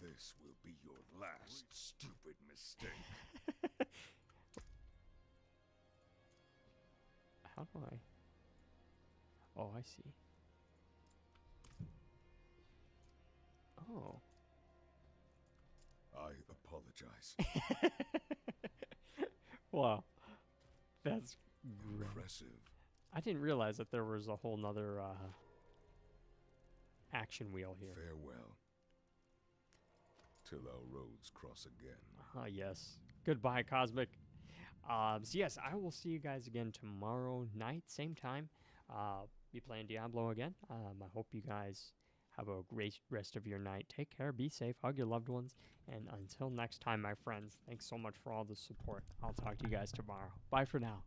This will be your last stupid mistake. How do I? Oh, I see. Oh. I apologize. Wow. That's great. Impressive. I didn't realize that there was a whole nother action wheel here. Farewell. Till our roads cross again. Yes. Goodbye, Cosmic. So yes, I will see you guys again tomorrow night, same time. be playing Diablo again. I hope you guys have a great rest of your night. Take care, be safe, hug your loved ones, and until next time, my friends, thanks so much for all the support. I'll talk to you guys tomorrow. Bye for now.